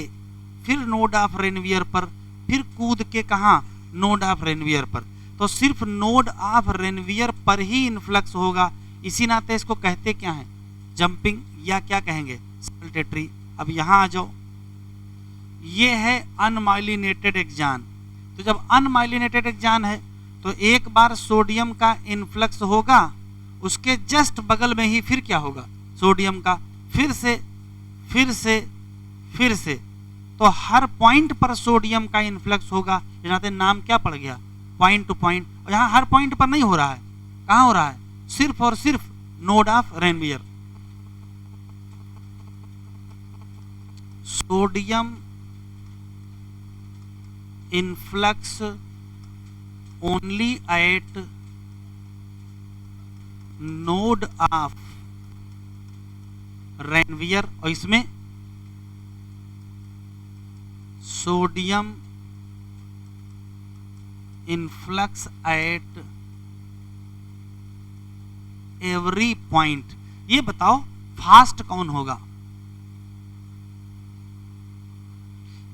फिर नोड ऑफ रेनवियर पर, फिर कूद के कहाँ? नोड ऑफ रेनवियर पर। तो सिर्फ नोड ऑफ रेनवियर पर ही इन्फ्लक्स होगा। इसी नाते इसको कहते क्या है? जंपिंग, या क्या कहेंगे? सल्टेटरी। अब यहां आ जाओ, ये है अनमाइलिनेटेड एक्जान। तो जब अनमाइलिनेटेड एक्जान है तो एक बार सोडियम का इन्फ्लक्स होगा, उसके जस्ट बगल में ही फिर क्या होगा? सोडियम का फिर से फिर से फिर से। तो हर पॉइंट पर सोडियम का इन्फ्लक्स होगा। यहाँ नाम क्या पड़ गया? Point two point. और यहाँ हर पॉइंट पर नहीं हो रहा है। कहाँ हो रहा है? सिर्फ और सिर्फ node of Ranvier. Sodium influx only eight node of Ranvier, और इसमें sodium influx at every point. ये बताओ फास्ट कौन होगा?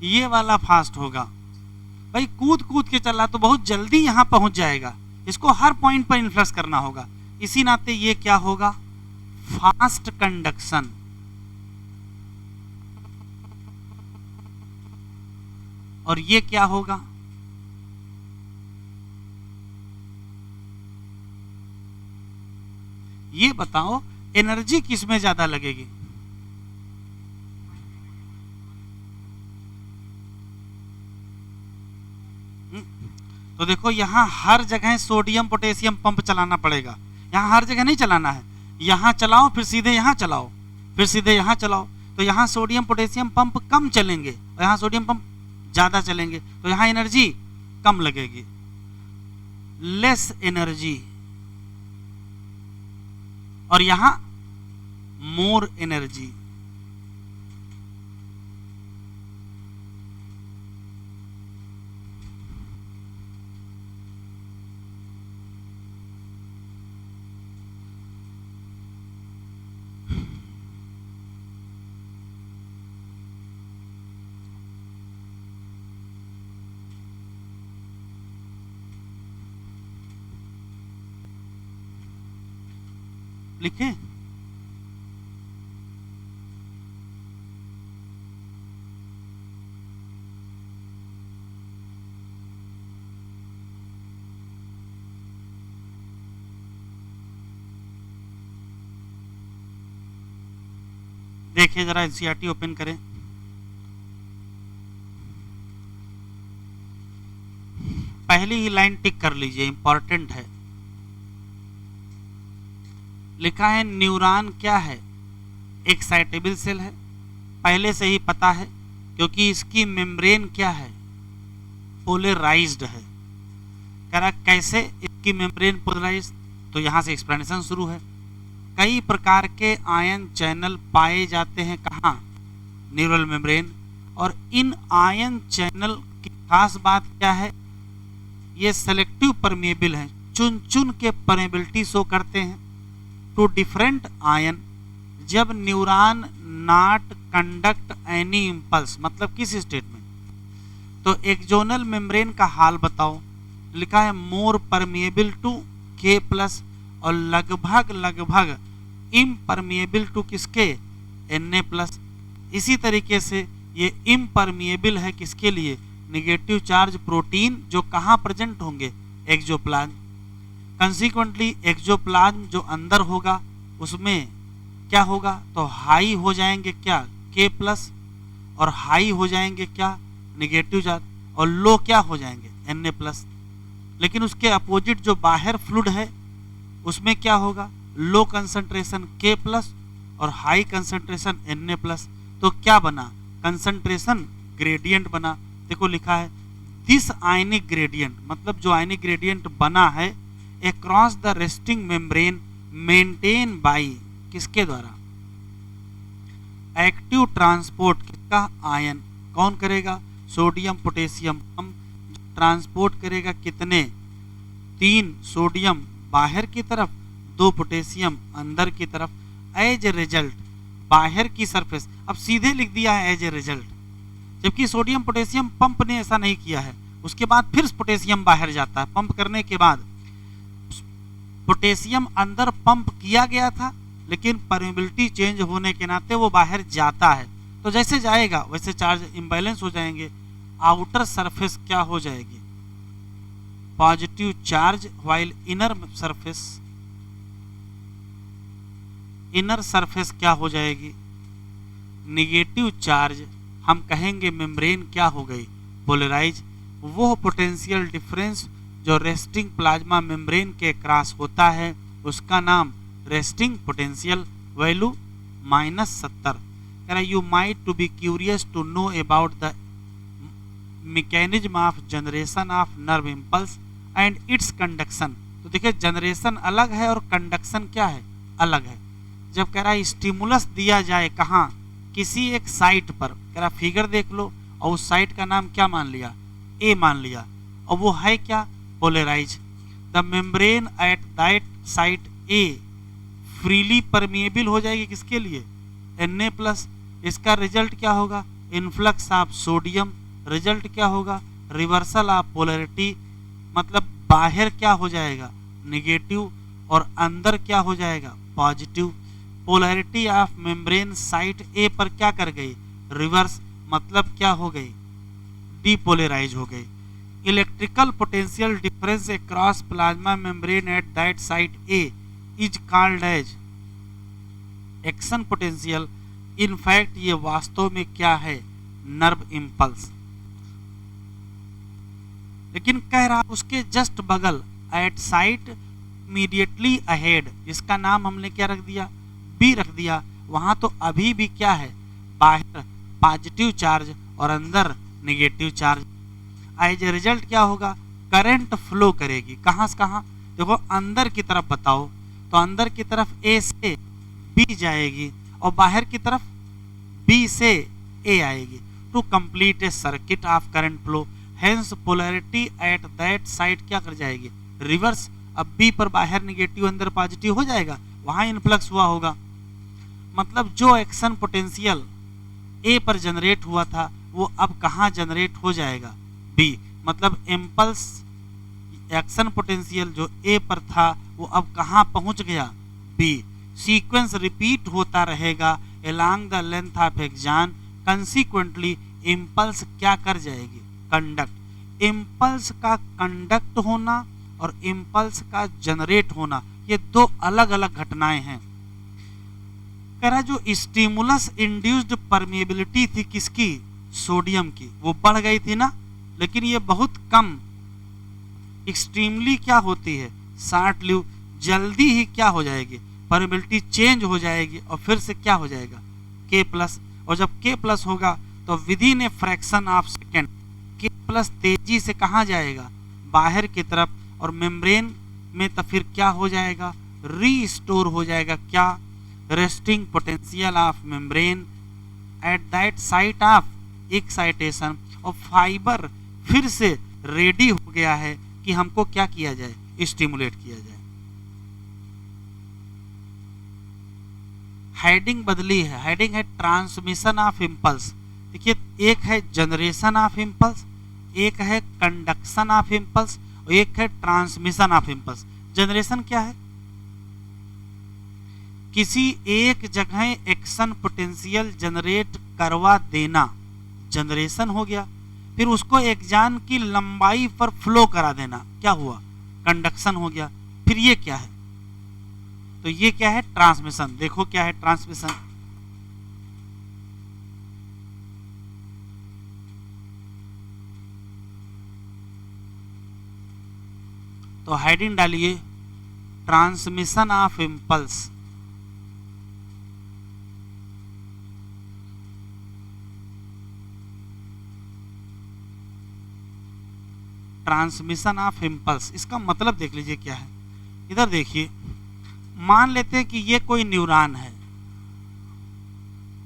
ये वाला फास्ट होगा। भाई कूद कूद के चला तो बहुत जल्दी यहां पहुंच जाएगा, इसको हर पॉइंट पर इन्फ्लक्स करना होगा। इसी नाते ये क्या होगा? Fast conduction. और ये क्या होगा? ये बताओ एनर्जी किसमें ज्यादा लगेगी? तो देखो यहां हर जगह सोडियम पोटेशियम पंप चलाना पड़ेगा। यहां हर जगह नहीं चलाना है, यहां चलाओ फिर सीधे यहां चलाओ, फिर सीधे यहां चलाओ। तो यहां सोडियम पोटेशियम पंप कम चलेंगे और यहां सोडियम पंप ज्यादा चलेंगे, तो यहां एनर्जी कम लगेगी, लेस एनर्जी। और यहां मोर एनर्जी। लिखें? देखिए जरा एनसीईआरटी ओपन करें। पहली ही लाइन टिक कर लीजिए, इंपॉर्टेंट है। लिखा है न्यूरॉन क्या है? एक्साइटेबल सेल है, पहले से ही पता है क्योंकि इसकी मेम्ब्रेन क्या है? पोलराइज्ड है। कह रहा कैसे इसकी मेम्ब्रेन पोलराइज्ड? तो यहां से एक्सप्लेनेशन शुरू है। कई प्रकार के आयन चैनल पाए जाते हैं कहाँ? Neural membrane. और इन आयन चैनल की खास बात क्या है? ये सेलेक्टिव परमिएबल हैं, चुन चुन के परमिएबिलिटी शो करते हैं टू डिफरेंट आयन। जब neuron not conduct any impulse, मतलब किस स्टेट में? तो एक्सोनल मेम्ब्रेन का हाल बताओ। लिखा है मोर परमिएबल टू के प्लस, और लगभग लगभग इम्परमिएबल टू किसके? Na plus. इसी तरीके से ये इम्परमिएबल है किसके लिए, निगेटिव चार्ज प्रोटीन जो कहाँ प्रेजेंट होंगे, एक्सोप्लाज्म। कंसिक्वेंटली एक्सोप्लाज्म जो अंदर होगा उसमें क्या होगा, तो हाई हो जाएंगे क्या, K+, और हाई हो जाएंगे क्या, निगेटिव चार्ज, और लो क्या हो जाएंगे, Na+। लेकिन उसके अपोजिट जो बाहर फ्लूइड है उसमें क्या होगा, लो कंसंट्रेशन K+ और हाई कंसंट्रेशन Na+। तो क्या बना, कंसंट्रेशन ग्रेडियंट बना। देखो लिखा है दिस आयनिक ग्रेडियंट, मतलब जो आयनिक ग्रेडियंट बना है across the resting membrane maintain by, किसके द्वारा, एक्टिव ट्रांसपोर्ट, किसका, आयन। कौन करेगा, सोडियम पोटेशियम। हम ट्रांसपोर्ट करेगा कितने, 3 सोडियम बाहर की तरफ, 2 पोटेशियम अंदर की तरफ। एज ए रिजल्ट बाहर की सरफेस, अब सीधे लिख दिया है एज ए रिजल्ट, जबकि सोडियम पोटेशियम पंप ने ऐसा नहीं किया है। उसके बाद फिर पोटेशियम बाहर जाता है, पंप करने के बाद पोटेशियम अंदर पंप किया गया था, लेकिन परमिबिलिटी चेंज होने के नाते वो बाहर जाता है। तो जैसे जाएगा वैसे चार्ज इम्बैलेंस हो जाएंगे, आउटर सरफेस क्या हो जाएगी, positive charge, while inner surface क्या हो जाएगी, निगेटिव चार्ज। हम कहेंगे मेम्ब्रेन क्या हो गई, पोलराइज। वो पोटेंशियल डिफरेंस जो रेस्टिंग प्लाज्मा मेम्ब्रेन के क्रॉस होता है उसका नाम रेस्टिंग पोटेंशियल, वैल्यू -70। कह रहा you might to be curious to know about the mechanism of generation of nerve impulse and its conduction. तो देखिए जनरेशन अलग है और कंडक्शन क्या है, अलग है। जब कह रहा है स्टिमुलस दिया जाए कहाँ, किसी एक साइट पर, कह रहा फिगर देख लो और उस साइट का नाम क्या मान लिया, ए मान लिया, और वो है क्या, polarise. The membrane at that site A freely permeable हो जाएगी, किसके लिए, Na+। इसका रिजल्ट क्या होगा, इन्फ्लक्स ऑफ सोडियम। रिजल्ट क्या होगा, रिवर्सल ऑफ पोलरिटी, मतलब बाहर क्या हो जाएगा, निगेटिव, और अंदर क्या हो जाएगा, positive. Polarity of membrane site A पर क्या कर गई, रिवर्स, मतलब क्या हो गई, डीपोलराइज हो गई। Electrical potential difference across plasma membrane at that site A is called as action potential. In fact ये वास्तव में क्या है, नर्व इम्पल्स। लेकिन कह रहा उसके जस्ट बगल, एट साइट इमीडिएटली अहेड, इसका नाम हमने क्या रख दिया, बी रख दिया। वहां तो अभी भी क्या है, बाहर पॉजिटिव चार्ज और अंदर negative charge. As a result क्या होगा, करंट फ्लो करेगी, कहां से कहां, देखो अंदर की तरफ बताओ, तो अंदर की तरफ ए से बी जाएगी और बाहर की तरफ बी से ए आएगी, to complete a circuit of current flow. Hence polarity at that side क्या कर जाएगी, रिवर्स। अब बी पर बाहर निगेटिव अंदर पॉजिटिव हो जाएगा, वहां इन्फ्लक्स हुआ होगा। मतलब जो एक्शन पोटेंशियल ए पर जनरेट हुआ था वो अब कहां जनरेट हो जाएगा, बी। मतलब इम्पल्स एक्शन पोटेंशियल जो ए पर था वो अब कहां पहुंच गया, बी। सीक्वेंस रिपीट होता रहेगा along the length of axon. Consequently impulse क्या कर जाएगी, कंडक्ट। इम्पल्स का कंडक्ट होना और इम्पल्स का जनरेट होना ये दो अलग अलग घटनाएं हैं। कह रहा जो स्टिमुलस इंड्यूस्ड परमिएबिलिटी थी किसकी, सोडियम की, वो बढ़ गई थी ना, लेकिन ये बहुत कम, एक्सट्रीमली क्या होती है, शॉर्ट लिव, जल्दी ही क्या हो जाएगी, परमिएबिलिटी चेंज हो जाएगी और फिर से क्या हो जाएगा, K+। और जब K+ होगा तो with in a fraction of second K+ तेजी से कहाँ जाएगा, बाहर की तरफ, और मेम्ब्रेन में तो फिर क्या हो जाएगा, रीस्टोर हो जाएगा क्या, resting potential of membrane at that site of excitation. और फाइबर फिर से रेडी हो गया है कि हमको क्या किया जाए, स्टिमुलेट किया जाए। हेडिंग बदली है, हेडिंग है ट्रांसमिशन ऑफ इम्पल्स। देखिए एक है जनरेशन ऑफ इम्पल्स, एक है कंडक्शन ऑफ इम्पल्स, और एक है ट्रांसमिशन ऑफ इम्पल्स। जनरेशन क्या है, किसी एक जगह एक्शन पोटेंशियल जनरेट करवा देना जनरेशन हो गया, फिर उसको एक्जान की लंबाई पर फ्लो करा देना क्या हुआ, कंडक्शन हो गया। फिर ये क्या है, तो ये क्या है, ट्रांसमिशन। देखो क्या है ट्रांसमिशन, तो हेडिंग डालिए transmission of impulse. Transmission of impulse, इसका मतलब देख लीजिए क्या है। इधर देखिए, मान लेते हैं कि ये कोई न्यूरॉन है,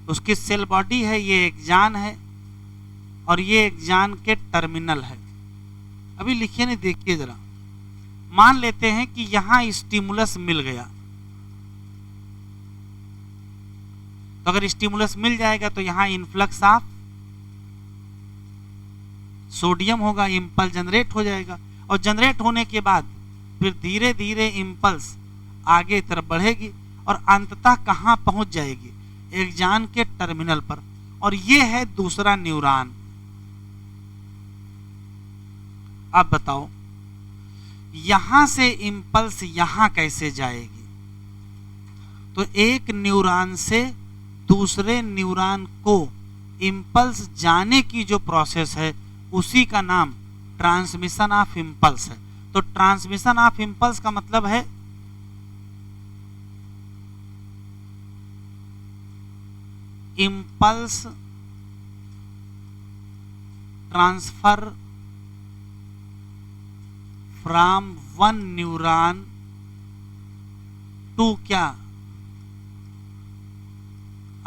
उसकी सेल बॉडी है, ये एक्जान है और ये एक्जान के टर्मिनल है। अभी लिखिए नहीं, देखिए जरा, मान लेते हैं कि यहां स्टिमुलस मिल गया, तो अगर स्टिमुलस मिल जाएगा तो यहां इनफ्लक्स ऑफ सोडियम होगा, इंपल्स जनरेट हो जाएगा, और जनरेट होने के बाद फिर धीरे धीरे इंपल्स आगे तरफ बढ़ेगी और अंततः कहां पहुंच जाएगी, एक्जान के टर्मिनल पर, और ये है दूसरा न्यूरॉन। अब बताओ यहां से इंपल्स यहां कैसे जाएगी, तो एक न्यूरॉन से दूसरे न्यूरॉन को इंपल्स जाने की जो प्रोसेस है उसी का नाम ट्रांसमिशन ऑफ इंपल्स है। तो ट्रांसमिशन ऑफ इंपल्स का मतलब है impulse transfer from one neuron to क्या,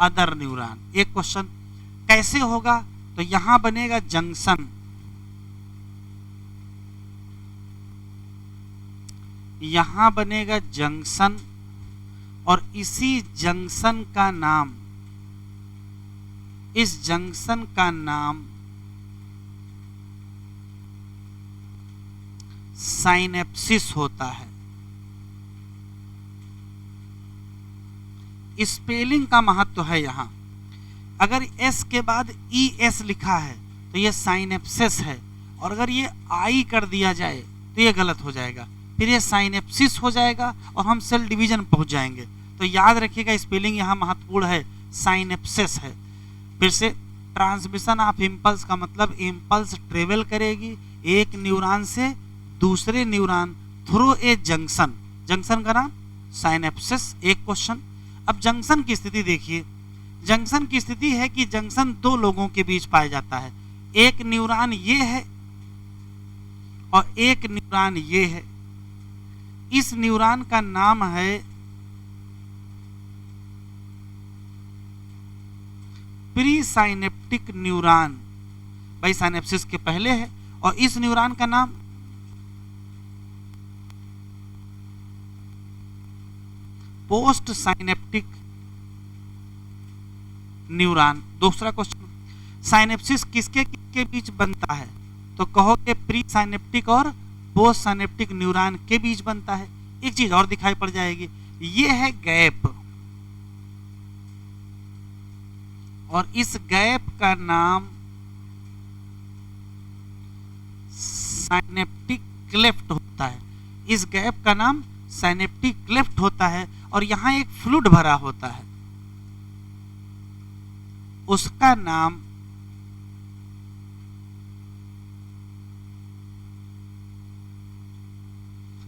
अदर न्यूरॉन। एक क्वेश्चन कैसे होगा, तो यहां बनेगा जंक्शन, यहां बनेगा जंक्शन, और इसी जंक्शन का नाम, इस जंक्शन का नाम साइनेप्सिस होता है। स्पेलिंग का महत्व है यहां, अगर एस के बाद ई एस लिखा है तो ये साइनेप्सिस है, और अगर ये आई कर दिया जाए तो ये गलत हो जाएगा, फिर ये साइनेप्सिस हो जाएगा और हम सेल डिवीजन पहुंच जाएंगे। तो याद रखिएगा स्पेलिंग यहाँ महत्वपूर्ण है, साइनेप्सिस है। फिर से ट्रांसमिशन ऑफ इम्पल्स का मतलब इम्पल्स ट्रेवल करेगी एक न्यूरॉन से दूसरे neuron through a junction, junction का नाम साइनेप्सिस। एक क्वेश्चन, अब जंक्शन की स्थिति देखिए, जंक्शन की स्थिति है कि जंक्शन दो लोगों के बीच पाया जाता है, एक न्यूरॉन ये है और एक न्यूरॉन ये है। इस न्यूरॉन का नाम है प्री साइनेप्टिक न्यूरॉन, भाई साइनेप्सिस के पहले है, और इस न्यूरॉन का नाम पोस्ट साइनेप्टिक न्यूरॉन। दूसरा क्वेश्चन, साइनेप्सिस किसके किसके बीच बनता है, तो कहोगे प्री साइनेप्टिक और पोस्ट साइनेप्टिक न्यूरॉन के बीच बनता है। एक चीज और दिखाई पड़ जाएगी, ये है गैप, और इस गैप का नाम साइनेप्टिक क्लेफ्ट होता है, इस गैप का नाम साइनेप्टिक क्लेफ्ट होता है, और यहां एक फ्लूइड भरा होता है, उसका नाम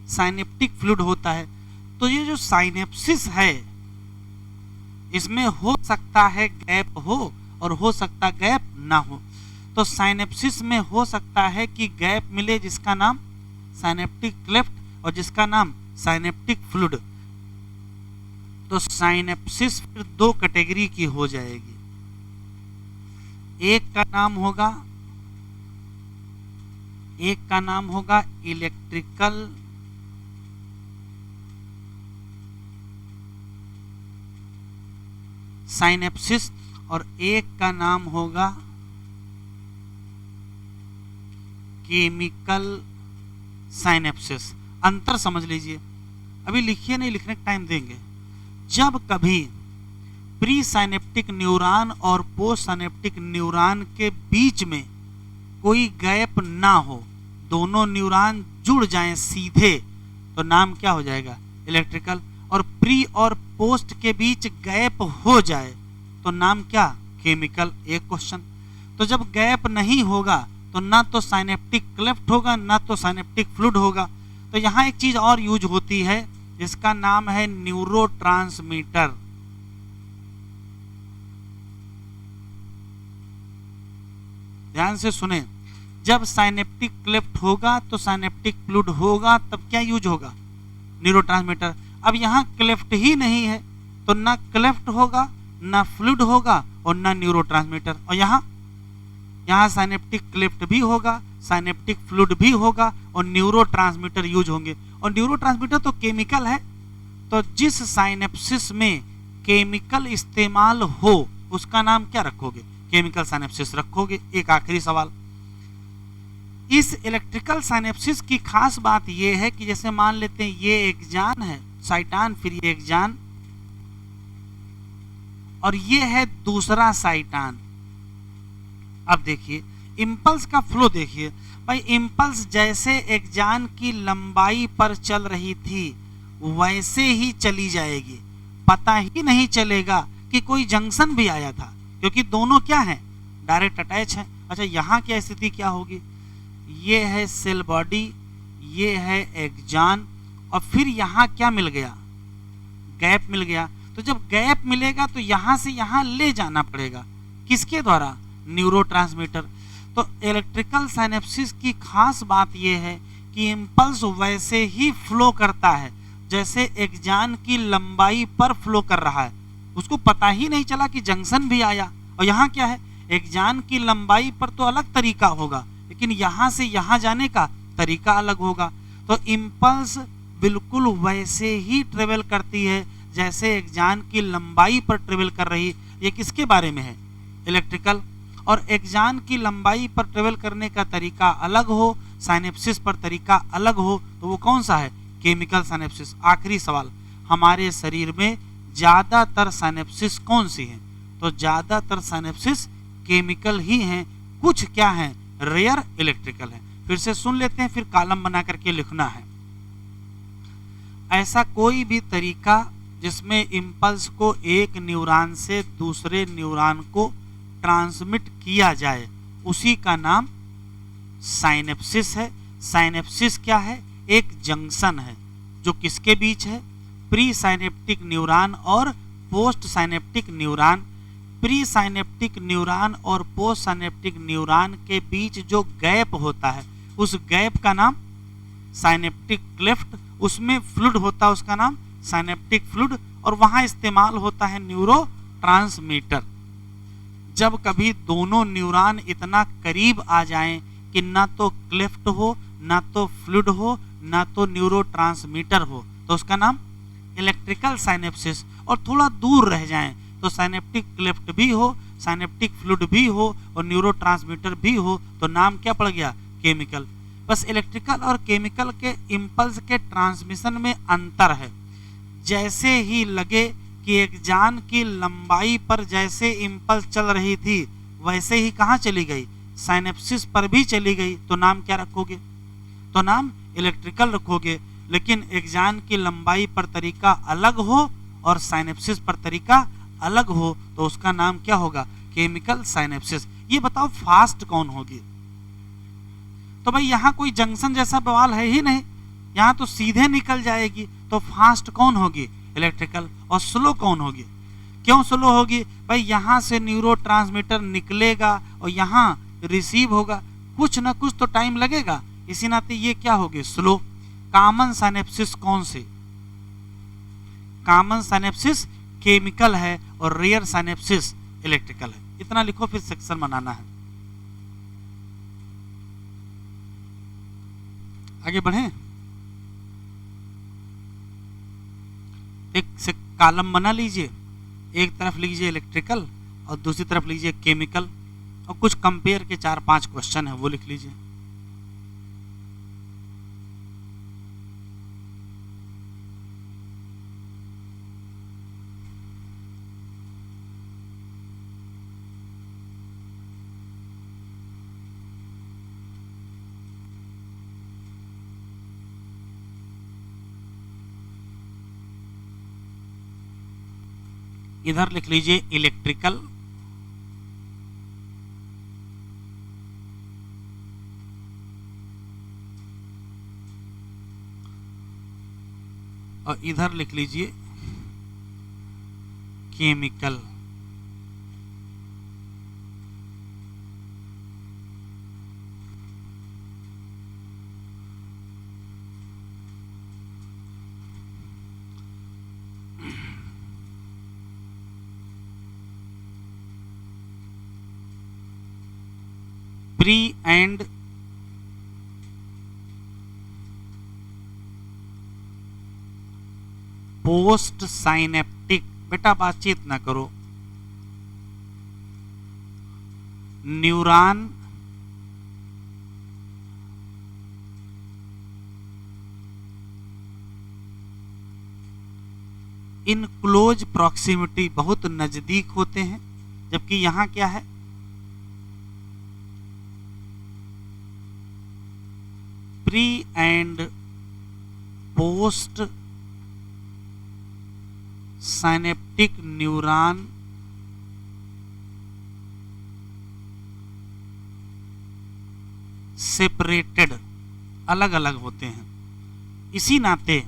साइनेप्टिक फ्लूइड होता है। तो ये जो साइनेप्सिस है इसमें हो सकता है गैप हो और हो सकता गैप ना हो। तो साइनेप्सिस में हो सकता है कि गैप मिले जिसका नाम साइनेप्टिक क्लेफ्ट और जिसका नाम साइनेप्टिक फ्लूइड। तो साइनेप्सिस फिर दो कैटेगरी की हो जाएगी, एक का नाम होगा इलेक्ट्रिकल साइनेप्सिस और एक का नाम होगा केमिकल साइनेप्सिस। अंतर समझ लीजिए, अभी लिखिए नहीं, लिखने का टाइम देंगे। जब कभी प्री साइनेप्टिक न्यूरॉन और पोस्ट साइनेप्टिक न्यूरॉन के बीच में कोई गैप ना हो, दोनों न्यूरॉन जुड़ जाएं सीधे, तो नाम क्या हो जाएगा? इलेक्ट्रिकल। और प्री और पोस्ट के बीच गैप हो जाए तो नाम क्या? केमिकल। एक क्वेश्चन। तो जब गैप नहीं होगा तो ना तो साइनेप्टिक क्लेफ्ट होगा ना तो साइनेप्टिक फ्लूइड होगा। तो यहाँ एक चीज और यूज होती है जिसका नाम है न्यूरोट्रांसमीटर। ध्यान से सुने, जब साइनेप्टिक क्लेफ्ट होगा तो साइनेप्टिक फ्लूइड होगा, तब क्या यूज होगा? न्यूरोट्रांसमीटर। अब यहाँ क्लेफ्ट ही नहीं है तो ना क्लेफ्ट होगा ना फ्लूइड होगा और ना न्यूरोट्रांसमीटर। और यहाँ साइनेप्टिक क्लेफ्ट भी होगा, साइनेप्टिक फ्लूइड भी होगा और न्यूरोट्रांसमीटर यूज होंगे। और न्यूरोट्रांसमीटर तो केमिकल है, तो जिस साइनेप्सिस में केमिकल इस्तेमाल हो उसका नाम क्या रखोगे? केमिकल साइनेप्सिस रखोगे। एक आखिरी सवाल, इस इलेक्ट्रिकल साइनेप्सिस की खास बात यह है कि जैसे मान लेते हैं ये एक जान है साइटान, फिर ये एक जान और ये है दूसरा साइटान। अब देखिए इंपल्स का फ्लो देखिए भाई, इंपल्स जैसे एक जान की लंबाई पर चल रही थी वैसे ही चली जाएगी, पता ही नहीं चलेगा कि कोई जंक्शन भी आया था, क्योंकि दोनों क्या है? डायरेक्ट अटैच है। अच्छा यहाँ क्या स्थिति क्या होगी? ये है सेल बॉडी, ये है एक जान और फिर यहाँ क्या मिल गया? गैप मिल गया। तो जब गैप मिलेगा तो यहाँ से यहाँ ले जाना पड़ेगा, किसके द्वारा? न्यूरोट्रांसमीटर। तो इलेक्ट्रिकल साइनेप्सिस की खास बात यह है कि इंपल्स वैसे ही फ्लो करता है जैसे एक जान की लंबाई पर फ्लो कर रहा है, उसको पता ही नहीं चला कि जंक्शन भी आया। और यहाँ क्या है? एक जान की लंबाई पर तो अलग तरीका होगा लेकिन यहाँ से यहाँ जाने का तरीका अलग होगा। तो इंपल्स बिल्कुल वैसे ही ट्रेवल करती है जैसे एक जान की लंबाई पर ट्रेवल कर रही। ये किसके बारे में है? इलेक्ट्रिकल। और एक जान की लंबाई पर ट्रेवल करने का तरीका अलग हो, साइनेप्सिस पर तरीका अलग हो, तो वो कौन सा है? Chemical synapsis. आखिरी सवाल, हमारे शरीर में ज्यादातर साइनेप्सिस कौन सी है? तो ज्यादातर साइनेप्सिस केमिकल ही हैं, कुछ क्या है? रेयर इलेक्ट्रिकल है। फिर से सुन लेते हैं, फिर कॉलम बना करके लिखना है। ऐसा कोई भी तरीका जिसमें इंपल्स को एक न्यूरॉन से दूसरे न्यूरॉन को ट्रांसमिट किया जाए उसी का नाम साइनेप्सिस है। साइनेप्सिस क्या है? एक जंक्शन है जो किसके बीच है? प्री साइनेप्टिक न्यूरॉन और post synaptic neuron. Pre synaptic neuron और पोस्ट साइनेप्टिक न्यूरॉन के बीच जो गैप होता है उस गैप का नाम साइनेप्टिक क्लेफ्ट, उसमें फ्लूइड होता है उसका नाम साइनेप्टिक फ्लूइड, और वहां इस्तेमाल होता है न्यूरोट्रांसमीटर। जब कभी दोनों न्यूरॉन इतना करीब आ जाएं कि ना तो क्लेफ्ट हो ना तो फ्लूइड हो ना तो न्यूरोट्रांसमीटर हो तो उसका नाम इलेक्ट्रिकल साइनेप्सिस। और थोड़ा दूर रह जाएं तो साइनेप्टिक क्लेफ्ट भी हो, साइनेप्टिक फ्लूइड भी हो और न्यूरोट्रांसमीटर भी हो तो नाम क्या पड़ गया? केमिकल। बस इलेक्ट्रिकल और केमिकल के इंपल्स के ट्रांसमिशन में अंतर है। जैसे ही लगे कि एक जान की लंबाई पर जैसे इंपल्स चल रही थी वैसे ही कहाँ चली गई? साइनेप्सिस पर भी चली गई, तो नाम क्या रखोगे? तो नाम इलेक्ट्रिकल रखोगे। लेकिन एक जान की लंबाई पर तरीका अलग हो और साइनेप्सिस पर तरीका अलग हो तो उसका नाम क्या होगा? Chemical synapsis. ये बताओ फास्ट कौन होगी? तो भाई यहाँ कोई जंक्शन जैसा बवाल है ही नहीं, यहाँ तो सीधे निकल जाएगी, तो फास्ट कौन होगी? इलेक्ट्रिकल। और स्लो कौन होगी? क्यों स्लो होगी? भाई यहाँ से न्यूरोट्रांसमीटर निकलेगा और यहाँ रिसीव होगा, कुछ ना कुछ तो टाइम लगेगा, इसी नाते ये क्या होगी? स्लो। कॉमन साइनेप्सिस कौन से? कॉमन साइनेप्सिस केमिकल है और रेयर साइनेप्सिस इलेक्ट्रिकल है। इतना लिखो, फिर सेक्शन बनाना है। आगे बढ़े। एक से कॉलम बना लीजिए, एक तरफ लीजिए इलेक्ट्रिकल और दूसरी तरफ लीजिए केमिकल, और कुछ कंपेयर के 4-5 क्वेश्चन है वो लिख लीजिए। इधर लिख लीजिए इलेक्ट्रिकल, और इधर लिख लीजिए chemical. Pre and post synaptic, बेटा बातचीत ना करो, न्यूरॉन इन क्लोज प्रॉक्सिमिटी, बहुत नजदीक होते हैं, जबकि यहां क्या है, pre and post synaptic neuron separated, अलग अलग होते हैं। इसी नाते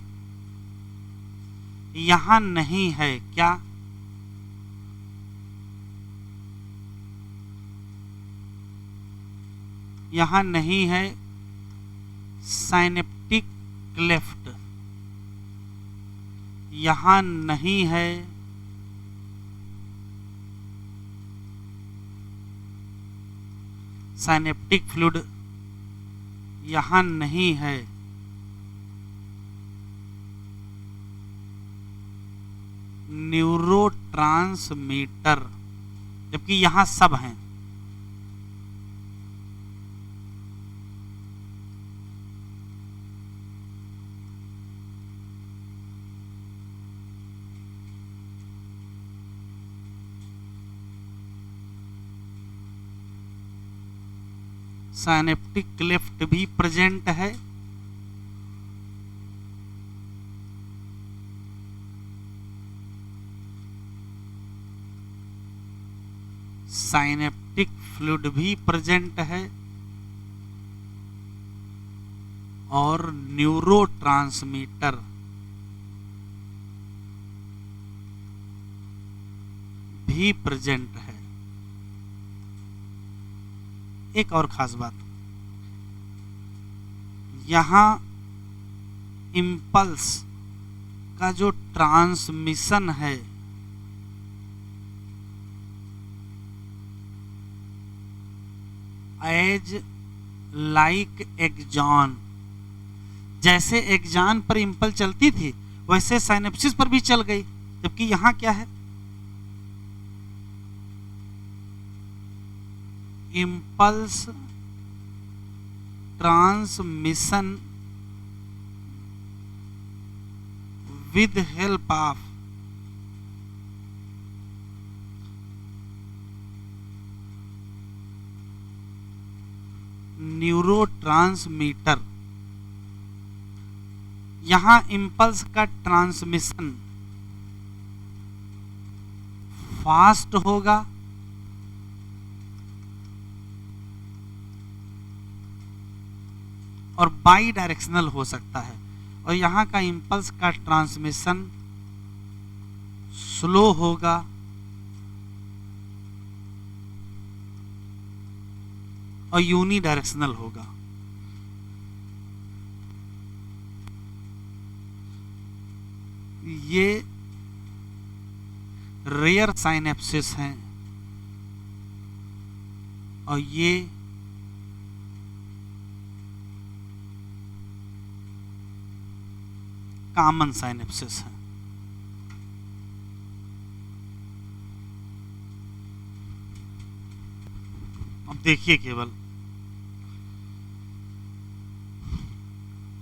यहां नहीं है क्या, यहां नहीं है साइनेप्टिक क्लेफ्ट, यहां नहीं है साइनेप्टिक फ्लूइड, यहां नहीं है न्यूरोट्रांसमीटर, जबकि यहां सब हैं। साइनेप्टिक क्लेफ्ट भी प्रेजेंट है, साइनेप्टिक फ्लूइड भी प्रेजेंट है, और न्यूरोट्रांसमीटर भी प्रेजेंट है। एक और खास बात, यहां इंपल्स का जो ट्रांसमिशन है एज लाइक एक्सॉन, जैसे एक्सॉन पर इंपल्स चलती थी वैसे साइनेप्सिस पर भी चल गई, जबकि यहां क्या है, impulse transmission with help of neurotransmitter. यहां इंपल्स का ट्रांसमिशन फास्ट होगा और बाई डायरेक्शनल हो सकता है, और यहां का इंपल्स का ट्रांसमिशन स्लो होगा और यूनी डायरेक्शनल होगा। ये रेयर साइनेप्सिस हैं और ये कॉमन साइनेप्सिस है। अब देखिए केवल,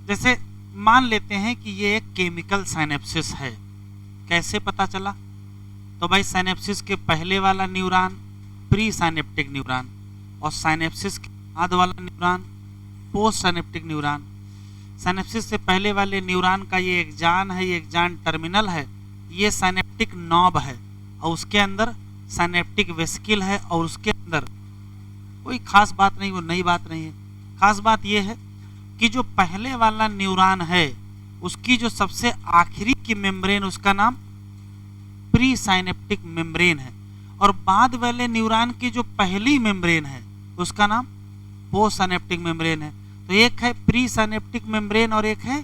जैसे मान लेते हैं कि ये एक केमिकल साइनेप्सिस है, कैसे पता चला, तो भाई साइनेप्सिस के पहले वाला न्यूरॉन प्री साइनेप्टिक न्यूरॉन, और साइनेप्सिस के बाद वाला neuron post synaptic neuron. Synapsis से पहले वाले न्यूरॉन का ये एक्सॉन है, ये एक्सॉन टर्मिनल है, ये साइनेप्टिक नॉब है, और उसके अंदर साइनेप्टिक वेसिकल है और उसके अंदर कोई खास बात नहीं, वो नई बात नहीं है। खास बात यह है कि जो पहले वाला न्यूरॉन है उसकी जो सबसे आखिरी की मेम्ब्रेन उसका नाम प्री साइनेप्टिक मेम्ब्रेन है, और बाद वाले न्यूरॉन की जो पहली मेम्ब्रेन है उसका नाम पोस्ट साइनेप्टिक मेम्ब्रेन है। तो एक है प्री साइनेप्टिक मेम्ब्रेन और एक है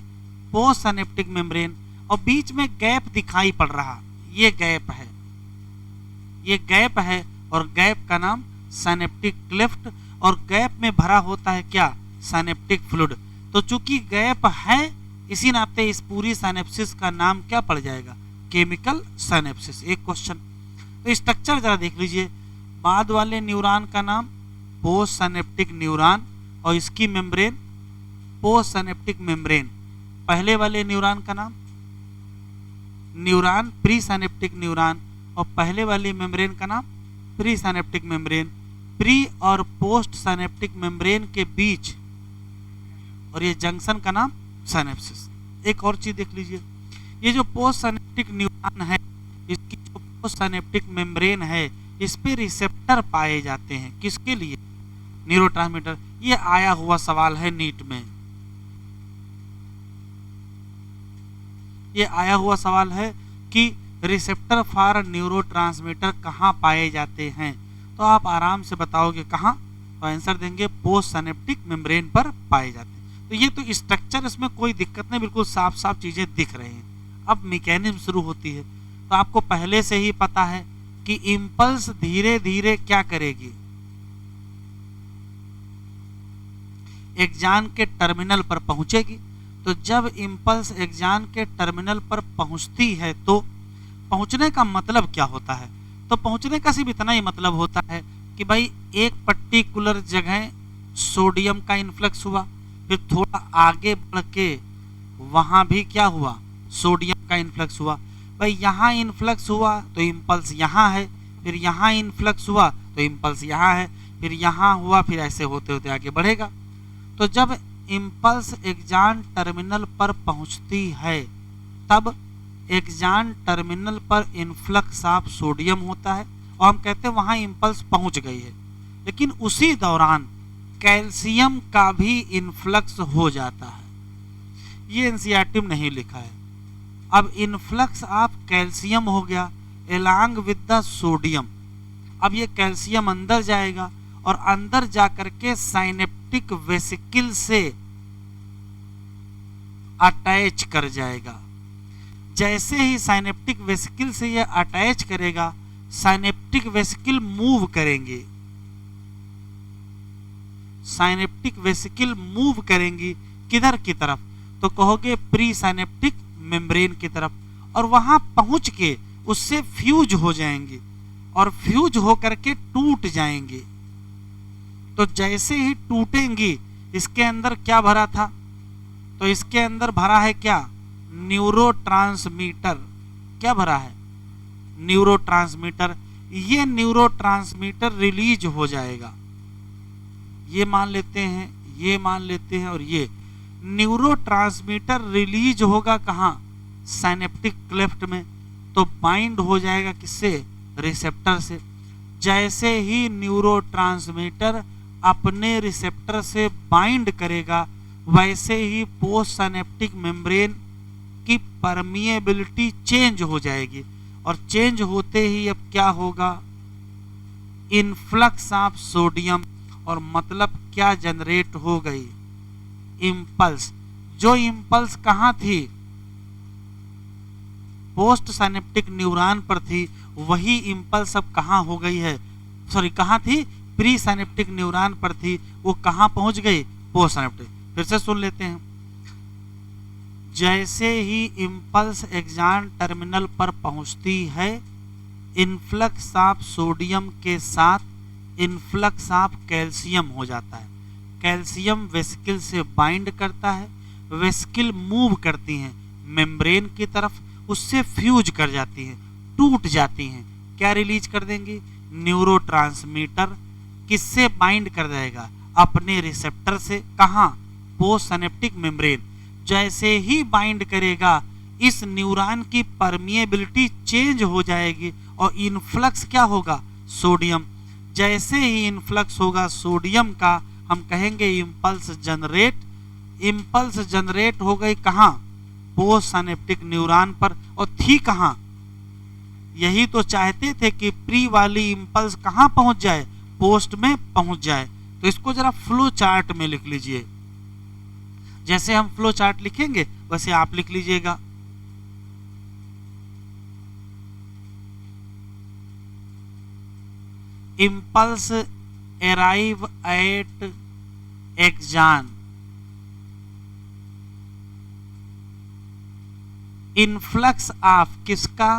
पोस्ट साइनेप्टिक मेम्ब्रेन, और बीच में गैप दिखाई पड़ रहा, ये गैप है, ये गैप है, और गैप का नाम साइनेप्टिक क्लेफ्ट, और गैप में भरा होता है क्या, साइनेप्टिक फ्लूइड। तो चूंकि गैप है इसी नाते इस पूरी साइनेप्सिस का नाम क्या पड़ जाएगा, केमिकल साइनेप्सिस। एक क्वेश्चन, तो स्ट्रक्चर जरा देख लीजिए। बाद वाले न्यूरॉन का नाम पोस्ट साइनेप्टिक न्यूरॉन और इसकी मेम्ब्रेन पोस्ट साइनेप्टिक मेम्ब्रेन। पहले वाले न्यूरॉन का नाम न्यूरॉन प्री साइनेप्टिक न्यूरॉन और पहले वाली मेम्ब्रेन का नाम प्री साइनेप्टिक मेम्ब्रेन। प्री और पोस्ट साइनेप्टिक मेम्ब्रेन के बीच और ये जंक्शन का नाम साइनेप्सिस। एक और चीज देख लीजिए, ये जो पोस्ट साइनेप्टिक न्यूरॉन है इसकी जो पोस्ट साइनेप्टिक मेम्ब्रेन है इस पे रिसेप्टर पाए जाते हैं, किसके लिए, न्यूरोट्रांसमीटर। ये आया हुआ सवाल है नीट में, ये आया हुआ सवाल है कि रिसेप्टर फॉर न्यूरोट्रांसमीटर कहाँ पाए जाते हैं, तो आप आराम से बताओगे कहाँ, तो आंसर देंगे पोस्ट साइनेप्टिक मेम्ब्रेन पर पाए जाते हैं। तो ये तो स्ट्रक्चर, इसमें कोई दिक्कत नहीं, बिल्कुल साफ साफ चीजें दिख रही हैं। अब मैकेनिज्म शुरू होती है, तो आपको पहले से ही पता है कि इंपल्स धीरे धीरे क्या करेगी, एक्सॉन के टर्मिनल पर पहुंचेगी। तो जब इंपल्स एक्सॉन के टर्मिनल पर पहुंचती है तो पहुंचने का मतलब क्या होता है, तो पहुंचने का सिर्फ इतना ही मतलब होता है कि भाई एक पर्टिकुलर जगह सोडियम का इन्फ्लक्स हुआ, फिर थोड़ा आगे बढ़ के वहां भी क्या हुआ, सोडियम का इन्फ्लक्स हुआ। भाई यहाँ इन्फ्लक्स हुआ तो इम्पल्स यहाँ है, फिर यहाँ इन्फ्लक्स हुआ तो इम्पल्स यहाँ है, फिर यहाँ हुआ, फिर ऐसे होते होते आगे बढ़ेगा। तो जब इम्पल्स एक्सॉन टर्मिनल पर पहुंचती है तब एक्सॉन टर्मिनल पर इन्फ्लक्स ऑफ सोडियम होता है और हम कहते हैं वहां इम्पल्स पहुंच गई है। लेकिन उसी दौरान कैल्शियम का भी इन्फ्लक्स हो जाता है, ये एनसीईआरटी में नहीं लिखा है। अब इन्फ्लक्स ऑफ कैल्शियम हो गया एलॉन्ग विद द सोडियम। अब ये कैल्शियम अंदर जाएगा और अंदर जाकर के साइनेप्टिक वेसिकल से अटैच कर जाएगा। जैसे ही साइनेप्टिक वेसिकल से ये अटैच करेगा, साइनेप्टिक वेसिकल मूव करेंगे, साइनेप्टिक वेसिकल मूव करेंगी किधर की तरफ, तो कहोगे प्री साइनेप्टिक मेम्ब्रेन की तरफ, और वहां पहुंच के उससे फ्यूज हो जाएंगे और फ्यूज होकर के टूट जाएंगे। तो जैसे ही टूटेंगी, इसके अंदर क्या भरा था, तो इसके अंदर भरा है क्या, न्यूरोट्रांसमीटर। क्या भरा है, न्यूरोट्रांसमीटर। ये न्यूरोट्रांसमीटर रिलीज हो जाएगा, ये मान लेते हैं, ये मान लेते हैं, और ये न्यूरोट्रांसमीटर रिलीज होगा कहाँ, साइनेप्टिक क्लेफ्ट में। तो बाइंड हो जाएगा किससे, रिसेप्टर से। जैसे ही न्यूरोट्रांसमीटर अपने रिसेप्टर से बाइंड करेगा, वैसे ही पोस्ट साइनेप्टिक मेम्ब्रेन की परमिएबिलिटी चेंज हो जाएगी, और चेंज होते ही अब क्या होगा, इन्फ्लक्स ऑफ सोडियम, और मतलब क्या जनरेट हो गई, इंपल्स। जो इंपल्स कहाँ थी, पोस्ट साइनेप्टिक न्यूरॉन पर थी, वही इंपल्स अब कहाँ हो गई है, सॉरी कहाँ थी, प्री साइनेप्टिक न्यूरॉन पर थी, वो कहाँ पहुंच गई, पोस्ट साइनेप्टिक। फिर से सुन लेते हैं, जैसे ही इंपल्स एक्सॉन टर्मिनल पर पहुंचती है, इन्फ्लक्स ऑफ सोडियम के साथ इन्फ्लक्स ऑफ कैल्शियम हो जाता है। कैल्शियम वेसिकल से बाइंड करता है, वेसिकल मूव करती हैं मेम्ब्रेन की तरफ, उससे फ्यूज कर जाती हैं, टूट जाती हैं। क्या रिलीज कर देंगी, न्यूरोट्रांसमीटर। किससे बाइंड कर जाएगा, अपने रिसेप्टर से। कहाँ, पोस्ट साइनेप्टिक मेम्ब्रेन। जैसे ही बाइंड करेगा, इस न्यूरॉन की परमिएबिलिटी चेंज हो जाएगी और इन्फ्लक्स क्या होगा, सोडियम। जैसे ही इन्फ्लक्स होगा सोडियम का, हम कहेंगे इम्पल्स जनरेट। इम्पल्स जनरेट हो गई कहाँ, पोस्ट साइनेप्टिक न्यूरॉन पर, और थी कहाँ, यही तो चाहते थे कि प्री वाली इम्पल्स कहाँ पहुंच जाए, पोस्ट में पहुंच जाए। तो इसको जरा फ्लो चार्ट में लिख लीजिए, जैसे हम फ्लो चार्ट लिखेंगे वैसे आप लिख लीजिएगा। Impulse arrive at axon, influx of किसका,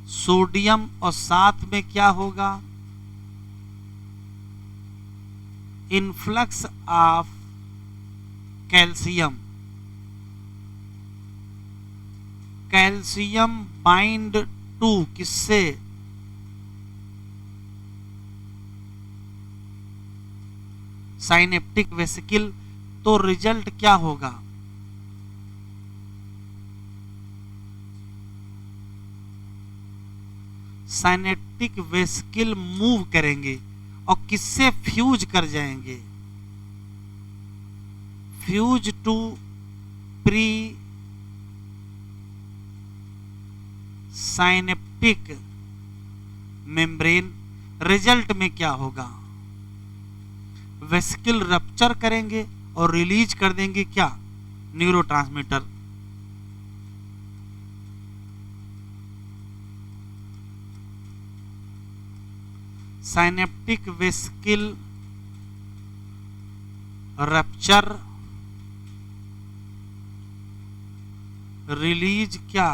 सोडियम, और साथ में क्या होगा, influx of calcium. Calcium bind to किससे, साइनेप्टिक वेसिकल। तो रिजल्ट क्या होगा, साइनेप्टिक वेसिकल मूव करेंगे और किससे फ्यूज कर जाएंगे, fuse to pre synaptic membrane. Result में क्या होगा, वेसिकल रप्चर करेंगे और रिलीज कर देंगे क्या, neurotransmitter. Synaptic vesicle rupture, release क्या,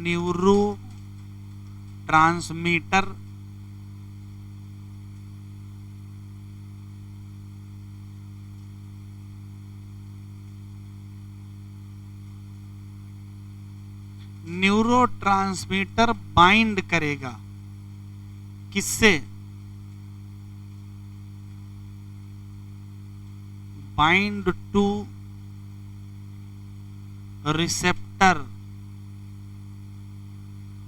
न्यूरो ट्रांसमीटर। न्यूरोट्रांसमीटर बाइंड करेगा किससे, बाइंड टू रिसेप्टर,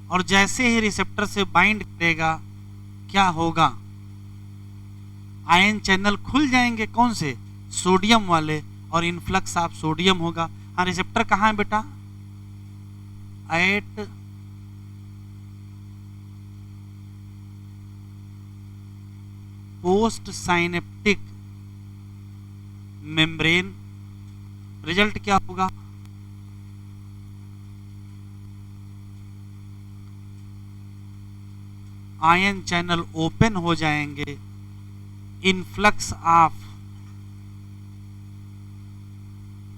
और जैसे ही रिसेप्टर से बाइंड करेगा क्या होगा, आयन चैनल खुल जाएंगे, कौन से, सोडियम वाले, और इन्फ्लक्स ऑफ सोडियम होगा। हाँ, रिसेप्टर कहाँ है बेटा, at post synaptic membrane. Result क्या होगा, आयन चैनल ओपन हो जाएंगे, इन्फ्लक्स ऑफ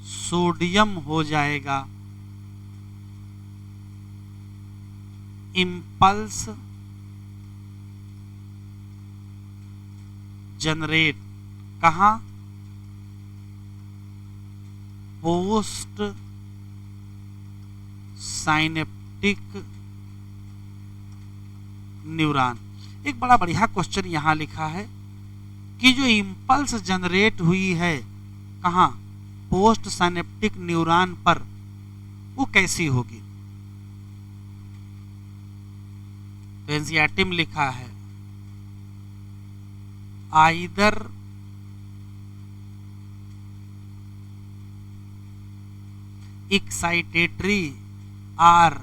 सोडियम हो जाएगा, इम्पल्स जनरेट कहाँ, पोस्ट साइनेप्टिक न्यूरॉन। एक बड़ा बढ़िया क्वेश्चन यहां लिखा है कि जो इम्पल्स जनरेट हुई है कहाँ, पोस्ट साइनेप्टिक न्यूरॉन पर, वो कैसी होगी। तो एनसीईआरटी में लिखा है आइदर एक्साइटेटरी आर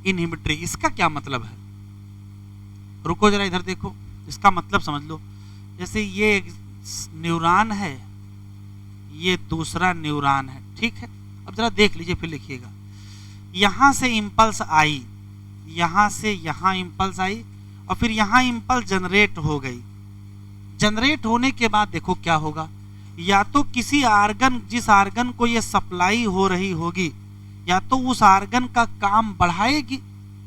इनहिबिटरी। इसका क्या मतलब है, रुको जरा इधर देखो, इसका मतलब समझ लो। जैसे ये एक न्यूरॉन है, ये दूसरा न्यूरॉन है, ठीक है। अब जरा देख लीजिए, फिर लिखिएगा। यहां से इंपल्स आई, यहां से यहां इंपल्स आई, और फिर यहां इंपल्स जनरेट हो गई। जनरेट होने के बाद देखो क्या होगा, या तो किसी आर्गन, जिस आर्गन को ये सप्लाई हो रही होगी, या तो उस आर्गन का काम बढ़ाएगी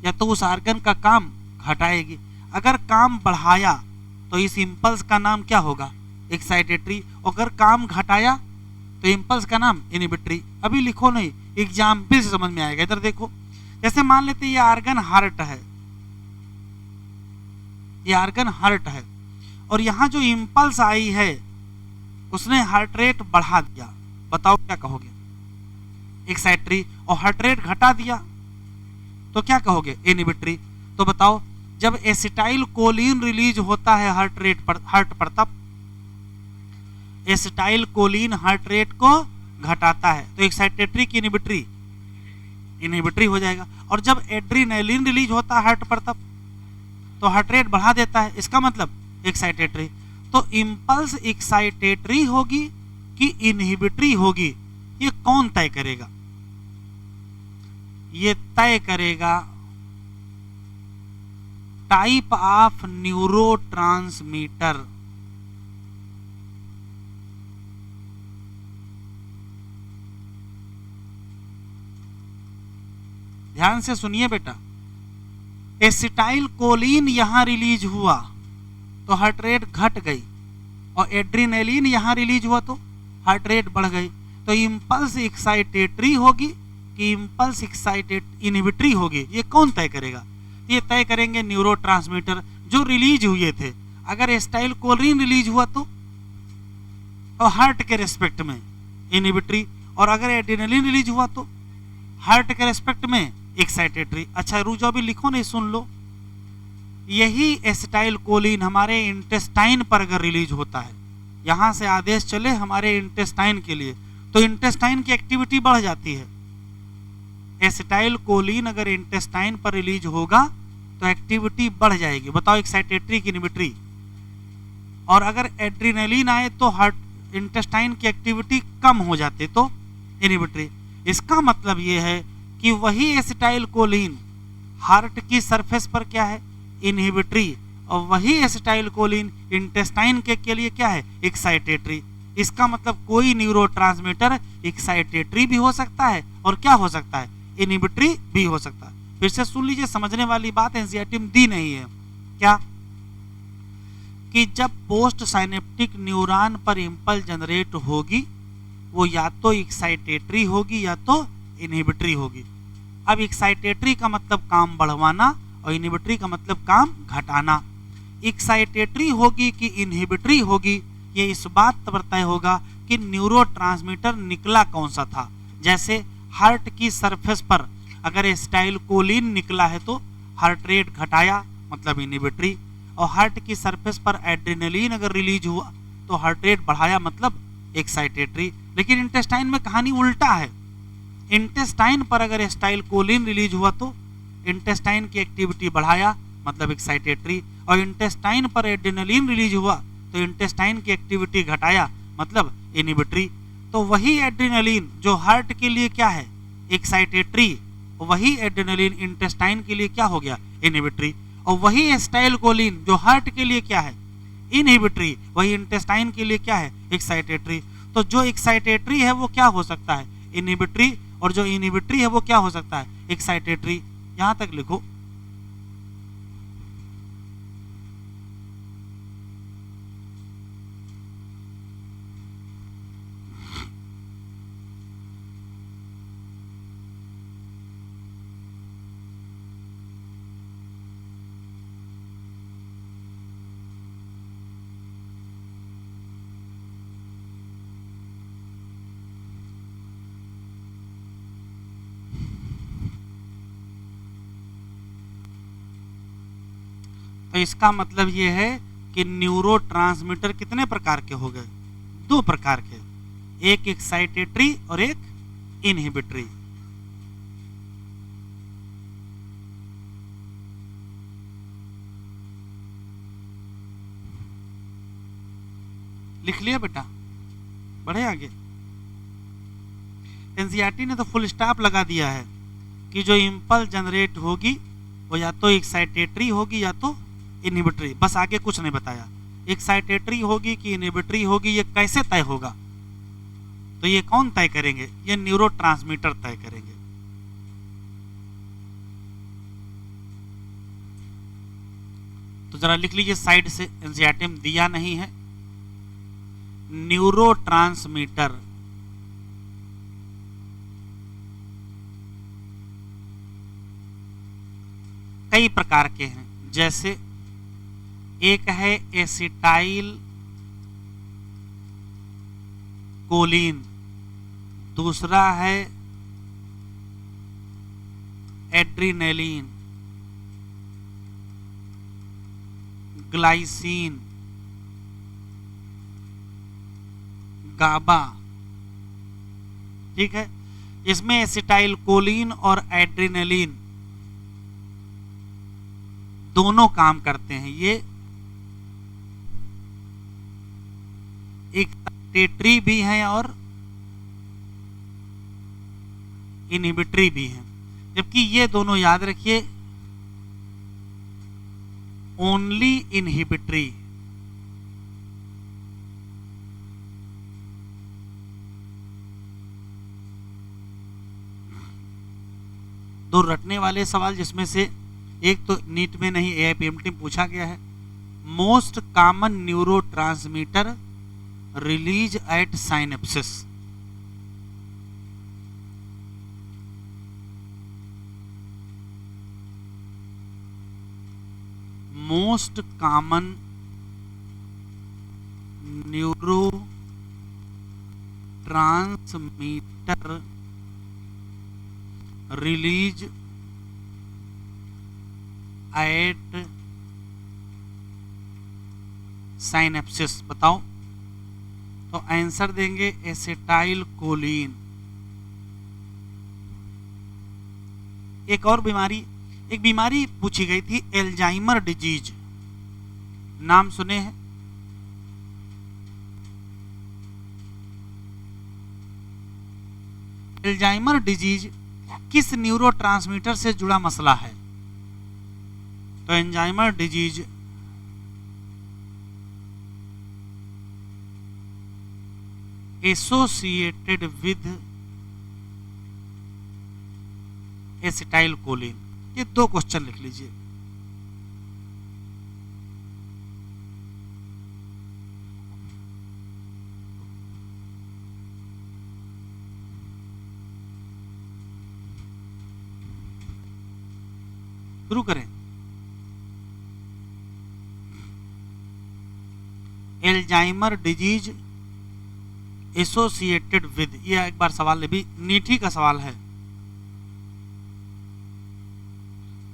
या तो उस आर्गन का काम घटाएगी। अगर काम बढ़ाया तो इस इंपल्स का नाम क्या होगा, एक्साइटेटरी। अगर काम घटाया तो इंपल्स का नाम इनहिबिटरी। अभी लिखो नहीं, एग्जाम्पल से समझ में आएगा। इधर देखो, जैसे मान लेते ये आर्गन हार्ट है, ये आर्गन हार्ट है, और यहां जो इंपल्स आई है उसने हार्ट रेट बढ़ा दिया, बताओ क्या कहोगे? एक्साइटरी। और हार्ट रेट घटा दिया तो क्या कहोगे? इनहिबिटरी। तो बताओ जब एसिटाइल कोलिन रिलीज होता है हार्ट पर तब एसिटाइल कोलिन हार्ट रेट को घटाता है, तो एक्साइटेटरी की इनहिबिटरी? इनहिबिटरी हो जाएगा। और जब एड्रीनलिन रिलीज होता है हार्ट पर तब तो हार्ट रेट बढ़ा देता है, इसका मतलब एक्साइटेटरी। तो इंपल्स एक्साइटेटरी होगी कि इनहिबिटरी होगी, ये कौन तय करेगा? ये तय करेगा टाइप ऑफ न्यूरोट्रांसमीटर। ध्यान से सुनिए बेटा, एसिटाइल कोलिन यहां रिलीज हुआ तो हार्ट रेट घट गई, और एड्रीनलिन यहां रिलीज हुआ तो हार्ट रेट बढ़ गई। तो इंपल्स एक्साइटेटरी होगी कि इंपल्स इनहिबिटरी होगी, ये कौन तय करेगा? ये तय करेंगे न्यूरोट्रांसमीटर जो रिलीज हुए थे। अगर एसिटाइल कोलिन रिलीज हुआ तो हार्ट के रेस्पेक्ट में इनहिबिटरी, और अगर एड्रीनलिन रिलीज हुआ तो हार्ट के रेस्पेक्ट में एक्साइटेटरी। अच्छा रुक जाओ, भी लिखो नहीं, सुन लो। यही एसिटाइल कोलिन हमारे इंटेस्टाइन पर अगर रिलीज होता है, यहां से आदेश चले हमारे इंटेस्टाइन के लिए, तो इंटेस्टाइन की एक्टिविटी बढ़ जाती है। एसिटाइल कोलिन अगर इंटेस्टाइन पर रिलीज होगा तो एक्टिविटी बढ़ जाएगी। बताओ एक्साइटेटरी की इनहिबिटरी? और अगर एड्रीनलिन आए तो हार्ट इंटेस्टाइन की एक्टिविटी कम हो जाती तो इनहिबिटरी। इसका मतलब यह है कि वही एसिटाइल कोलिन हार्ट की सरफेस पर क्या है? इनहिबिटरी, और वही एसिटाइल कोलिन इंटेस्टाइन के लिए क्या है? एक्साइटेटरी। इसका मतलब कोई न्यूरोट्रांसमीटर एक्साइटेटरी भी हो सकता है और क्या हो सकता है? इनहिबिटरी भी हो सकता है। फिर से सुन लीजिए, समझने वाली बात एनसीईआरटी में दी नहीं है क्या, कि जब पोस्ट साइनेप्टिक न्यूरॉन पर इंपल्स जनरेट होगी वो या तो एक्साइटेटरी होगी या तो इनहिबिटरी होगी। अब एक्साइटेटरी का मतलब काम बढ़वाना और इनहिबिटरी का मतलब काम घटाना। एक्साइटेटरी होगी कि इनहिबिटरी होगी, ये इस बात पर तय होगा कि न्यूरोट्रांसमीटर निकला कौन सा था। जैसे हार्ट की सरफेस पर अगर एसिटाइल कोलिन निकला है तो हार्ट रेट घटाया, मतलब इनहिबिटरी, और हार्ट की सरफेस पर एड्रेनलिन अगर रिलीज हुआ तो हार्ट रेट बढ़ाया, मतलब एक्साइटेटरी। लेकिन इंटेस्टाइन में कहानी उल्टा है। इंटेस्टाइन पर अगर एसिटाइल कोलिन रिलीज हुआ तो इंटेस्टाइन की एक्टिविटी बढ़ाया, मतलब एक्साइटेटरी, और इंटेस्टाइन पर एड्रेनलिन रिलीज हुआ तो इंटेस्टाइन की एक्टिविटी घटाया, मतलब इनहिबिटरी। तो वही एड्रेनलिन जो हार्ट के लिए क्या है? एक्साइटेटरी, वही एड्रेनलिन इंटेस्टाइन के लिए क्या हो गया? इनहिबिटरी। और वही एसिटाइल कोलिन जो हार्ट के लिए क्या है? इनहिबिटरी, वही इंटेस्टाइन के लिए क्या है? एक्साइटेटरी। तो जो एक्साइटेटरी है वो क्या हो सकता है? इनहिबिटरी, और जो इनहिबिटरी है वो क्या हो सकता है? एक्साइटेटरी। यहां तक लिखो। तो इसका मतलब ये है कि न्यूरोट्रांसमीटर कितने प्रकार के हो गए? 2 प्रकार के, एक एक्साइटेटरी और एक इनहिबिटरी। लिख लिया बेटा? बढ़े आगे। एनसीईआरटी ने तो फुल स्टॉप लगा दिया है कि जो इंपल्स जनरेट होगी वो या तो एक्साइटेटरी होगी या तो इनहिबिटरी, बस आगे कुछ नहीं बताया। एक्साइटेटरी होगी कि इनहिबिटरी होगी, ये कैसे तय होगा? तो ये कौन तय करेंगे? ये न्यूरोट्रांसमीटर तय करेंगे। तो जरा लिख लीजिए साइड से, एनसीईआरटी में दिया नहीं है। न्यूरोट्रांसमीटर कई प्रकार के हैं, जैसे एक है एसिटाइल कोलिन, दूसरा है एड्रीनलिन, ग्लाइसिन, गाबा। ठीक है, इसमें एसिटाइल कोलिन और एड्रीनलिन दोनों काम करते हैं। ये एक्साइटेटरी भी हैं और इनहिबिटरी भी हैं, जबकि ये दोनों याद रखिए ओनली इनहिबिटरी। दो रटने वाले सवाल, जिसमें से एक तो नीट में नहीं एआईपीएमटी में पूछा गया है। Most common neuro transmitter release at synapsis. Most common neuro transmitter release at synapsis. बताओ, तो आंसर देंगे एसिटाइल कोलिन। एक और बीमारी, एक बीमारी पूछी गई थी एल्जाइमर डिजीज, नाम सुने हैं? एल्जाइमर डिजीज किस न्यूरोट्रांसमीटर से जुड़ा मसला है? तो Alzheimer disease associated with acetyl choline. ये दो क्वेश्चन लिख लीजिए। शुरू करें। एल्जाइमर डिजीज एसोसिएटेड विद, ये एक बार सवाल भी नीट ही का सवाल है,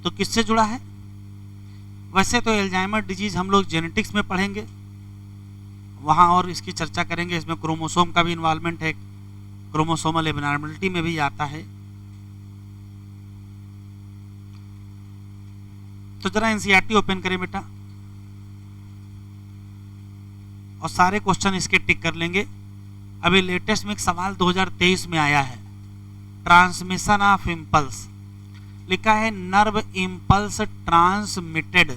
तो किससे जुड़ा है? वैसे तो एल्जाइमर डिजीज हम लोग जेनेटिक्स में पढ़ेंगे, वहां और इसकी चर्चा करेंगे। इसमें क्रोमोसोम का भी इन्वॉल्वमेंट है, क्रोमोसोमल एबनॉर्मलिटी में भी आता है। तो जरा एनसीईआरटी ओपन करें बेटा, और सारे क्वेश्चन इसके टिक कर लेंगे। अभी लेटेस्ट में एक सवाल 2023 में आया है, ट्रांसमिशन ऑफ इम्पल्स। लिखा है nerve impulse transmitted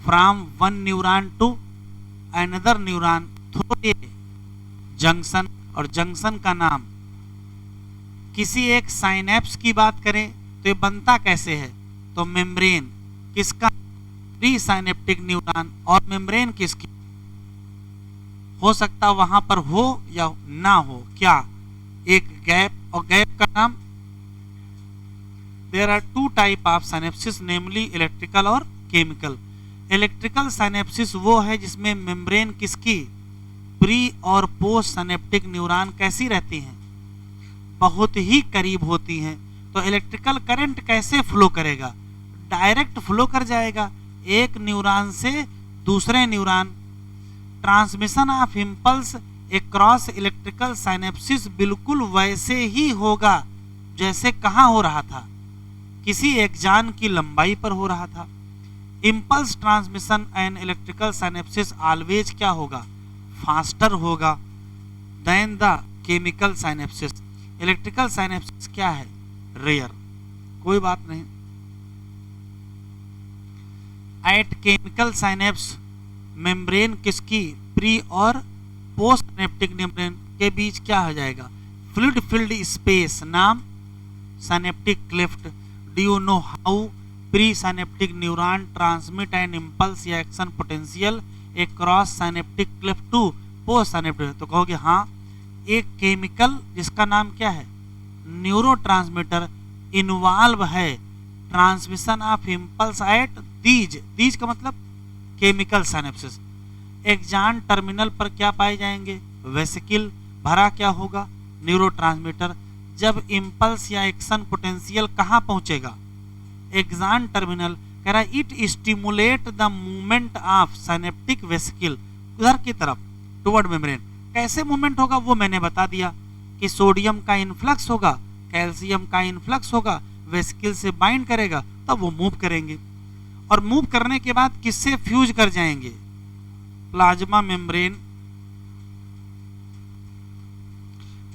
from one neuron to another neuron through a junction, और जंक्शन का नाम। किसी एक साइनेप्स की बात करें तो ये बनता कैसे है? तो मेम्ब्रेन किसका? Pre synaptic neuron. और मेम्ब्रेन किसकी? हो सकता वहां पर हो या ना हो, क्या? एक गैप, और गैप का नाम। There are two type of synapsis, namely electrical और केमिकल। इलेक्ट्रिकल साइनेप्सिस वो है जिसमें मेम्ब्रेन किसकी? प्री और पोस्ट साइनेप्टिक न्यूरॉन कैसी रहती हैं? बहुत ही करीब होती हैं। तो इलेक्ट्रिकल करंट कैसे फ्लो करेगा? डायरेक्ट फ्लो कर जाएगा एक न्यूरॉन से दूसरे neuron. Transmission of impulse across electrical synapsis बिल्कुल वैसे ही होगा जैसे कहाँ हो रहा था? किसी एक जान की लंबाई पर हो रहा था। Impulse transmission and electrical synapses always क्या होगा? फास्टर होगा than the chemical synapses. Electrical synapses क्या है? रेयर। कोई बात नहीं। एट केमिकल साइनेप्स मेम्ब्रेन किसकी? प्री और पोस्ट साइनेप्टिक मेम्ब्रेन के बीच क्या हो जाएगा? फ्लूइड फिल्ड स्पेस, नाम synaptic cleft. Do you know how pre synaptic neuron transmit an impulse या action potential across synaptic cleft to post synaptic? तो कहोगे हाँ, एक केमिकल जिसका नाम क्या है? न्यूरोट्रांसमीटर इन्वॉल्व है transmission of impulse at these का मतलब केमिकल साइनेप्सिस। एक्जान टर्मिनल पर क्या पाए जाएंगे? वेसिकल। भरा क्या होगा, न्यूरोट्रांसमीटर। जब इम्पल्स या एक्शन पोटेंशियल कहाँ पहुंचेगा, एक्सान टर्मिनल। कह रहा है it stimulate the movement of synaptic vesicle, उधर की तरफ टुवर्ड मेम्ब्रेन। कैसे मूवमेंट होगा वो मैंने बता दिया कि सोडियम का इन्फ्लक्स होगा, कैल्शियम का इन्फ्लक्स होगा, वेसिकल से बाइंड करेगा तब वो मूव करेंगे, और मूव करने के बाद किससे फ्यूज कर जाएंगे, प्लाज्मा मेम्ब्रेन।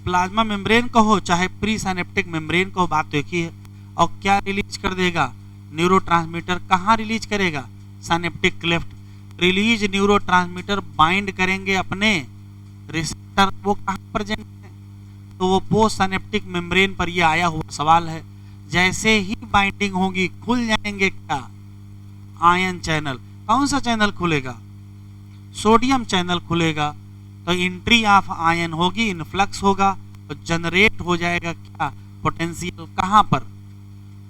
प्लाज्मा मेम्ब्रेन कहो चाहे प्री सिनेप्टिक मेम्ब्रेन कहो, बात तो एक ही है। और क्या रिलीज कर देगा, न्यूरोट्रांसमीटर। कहाँ रिलीज करेगा, synaptic cleft. Release neurotransmitter bind करेंगे अपने रिसेप्टर, वो कहाँ प्रेजेंट है, तो वो पोस्ट सिनेप्टिक मेम्ब्रेन पर। ये आया हुआ सवाल है। जैसे ही बाइंडिंग होगी खुल जाएंगे क्या, आयन चैनल। कौन सा चैनल खुलेगा, सोडियम चैनल खुलेगा। तो एंट्री ऑफ आयन होगी, इनफ्लक्स होगा, तो जनरेट हो जाएगा क्या, पोटेंशियल। कहाँ पर,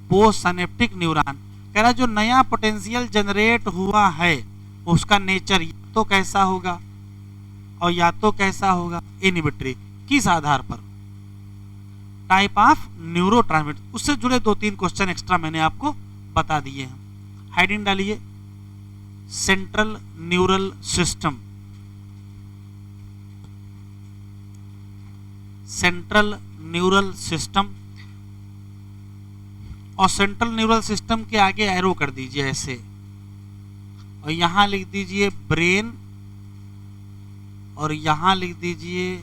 पोस्ट सिनेप्टिक न्यूरॉन। कह रहा जो नया पोटेंशियल जनरेट हुआ है उसका नेचर या तो कैसा होगा और या तो कैसा होगा, इनहिबिटरी। किस आधार पर, टाइप ऑफ न्यूरोट्रांसमीटर। उससे जुड़े 2-3 क्वेश्चन एक्स्ट्रा मैंने आपको बता दिए हैं। हेडिंग डालिए, central neural system. Central neural system, और सेंट्रल न्यूरल सिस्टम के आगे एरो कर दीजिए ऐसे, और यहां लिख दीजिए ब्रेन, और यहां लिख दीजिए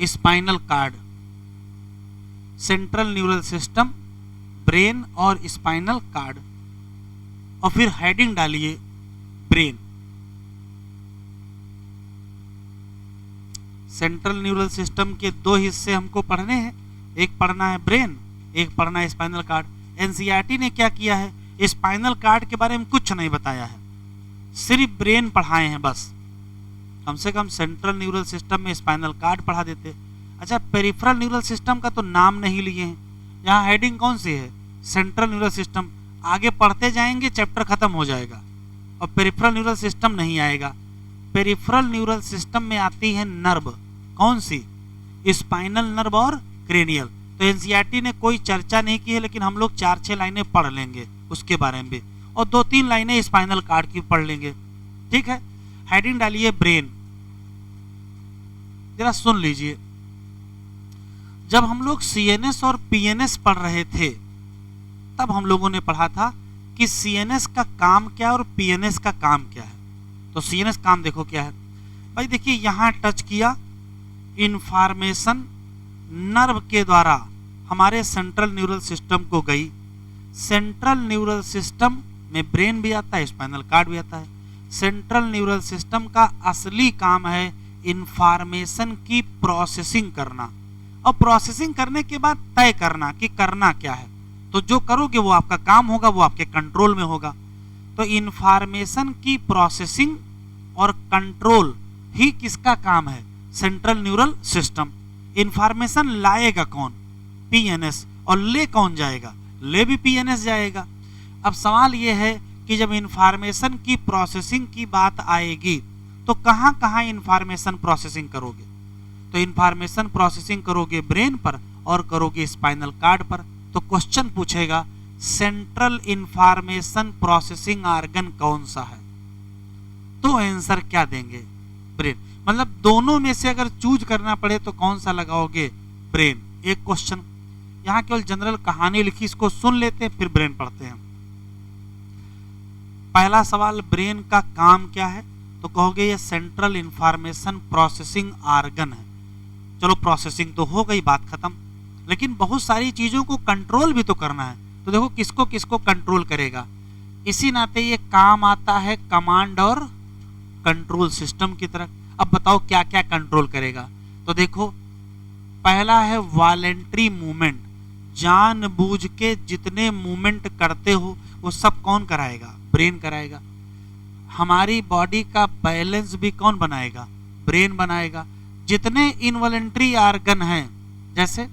spinal cord. Central neural system, brain और स्पाइनल कार्ड, और फिर हेडिंग डालिए ब्रेन। सेंट्रल न्यूरल सिस्टम के 2 हिस्से हमको पढ़ने हैं, एक पढ़ना है ब्रेन, एक पढ़ना है स्पाइनल कार्ड। एनसीईआरटी ने क्या किया है, स्पाइनल कार्ड के बारे में कुछ नहीं बताया है, सिर्फ ब्रेन पढ़ाए हैं बस। कम से कम सेंट्रल न्यूरल सिस्टम में स्पाइनल कार्ड पढ़ा देते। अच्छा, पेरिफेरल न्यूरल सिस्टम का तो नाम नहीं लिए हैं, यहाँ हेडिंग कौन सी है, सेंट्रल न्यूरल सिस्टम। आगे पढ़ते जाएंगे चैप्टर खत्म हो जाएगा और पेरिफेरल न्यूरल सिस्टम नहीं आएगा। पेरिफेरल न्यूरल सिस्टम में आती है नर्व, कौन सी, स्पाइनल नर्व और क्रेनियल। तो एनसीईआरटी ने कोई चर्चा नहीं की है, लेकिन हम लोग 4-6 लाइनें पढ़ लेंगे उसके बारे में भी, और 2-3 लाइनें स्पाइनल कार्ड की पढ़ लेंगे, ठीक है। हेडिंग डालिए ब्रेन। जरा सुन लीजिए, जब हम लोग सीएनएस और पीएनएस पढ़ रहे थे तब हम लोगों ने पढ़ा था कि सीएनएस का काम क्या है और पीएनएस का काम क्या है। तो सीएनएस काम देखो क्या है भाई, देखिए यहां टच किया, इंफॉर्मेशन नर्व के द्वारा हमारे सेंट्रल न्यूरल सिस्टम को गई। सेंट्रल न्यूरल सिस्टम में ब्रेन भी आता है, स्पाइनल कार्ड भी आता है। सेंट्रल न्यूरल सिस्टम का असली काम है इंफॉर्मेशन की प्रोसेसिंग करना, और प्रोसेसिंग करने के बाद तय करना कि करना क्या है। तो जो करोगे वो आपका काम होगा, वो आपके कंट्रोल में होगा। तो इंफॉर्मेशन की प्रोसेसिंग और कंट्रोल ही किसका काम है, सेंट्रल न्यूरल सिस्टम। इंफॉर्मेशन लाएगा कौन, पीएनएस, और ले कौन जाएगा, ले भी पीएनएस जाएगा। अब सवाल यह है कि जब इंफॉर्मेशन की प्रोसेसिंग की बात आएगी तो कहां कहां इंफॉर्मेशन प्रोसेसिंग करोगे, तो इंफॉर्मेशन प्रोसेसिंग करोगे ब्रेन पर और करोगे स्पाइनल कार्ड पर। तो क्वेश्चन पूछेगा सेंट्रल इंफॉर्मेशन प्रोसेसिंग ऑर्गन कौन सा है, तो आंसर क्या देंगे, ब्रेन। मतलब दोनों में से अगर चूज करना पड़े तो कौन सा लगाओगे, ब्रेन। एक क्वेश्चन यहाँ केवल जनरल कहानी लिखी, इसको सुन लेते हैं फिर ब्रेन पढ़ते हैं। पहला सवाल, ब्रेन का काम क्या है, तो कहोगे ये सेंट्रल इंफॉर्मेशन प्रोसेसिंग ऑर्गन है। चलो प्रोसेसिंग तो हो गई, बात खत्म, लेकिन बहुत सारी चीजों को कंट्रोल भी तो करना है। तो देखो किसको किसको कंट्रोल करेगा, इसी नाते ये काम आता है कमांड और कंट्रोल सिस्टम की तरह। अब बताओ क्या क्या कंट्रोल करेगा, तो देखो पहला है वॉलेंट्री मूवमेंट, जानबूझ के जितने मूवमेंट करते हो वो सब कौन कराएगा, ब्रेन कराएगा। हमारी बॉडी का बैलेंस भी कौन बनाएगा, ब्रेन बनाएगा। जितने इनवॉलेंट्री ऑर्गन हैं, जैसे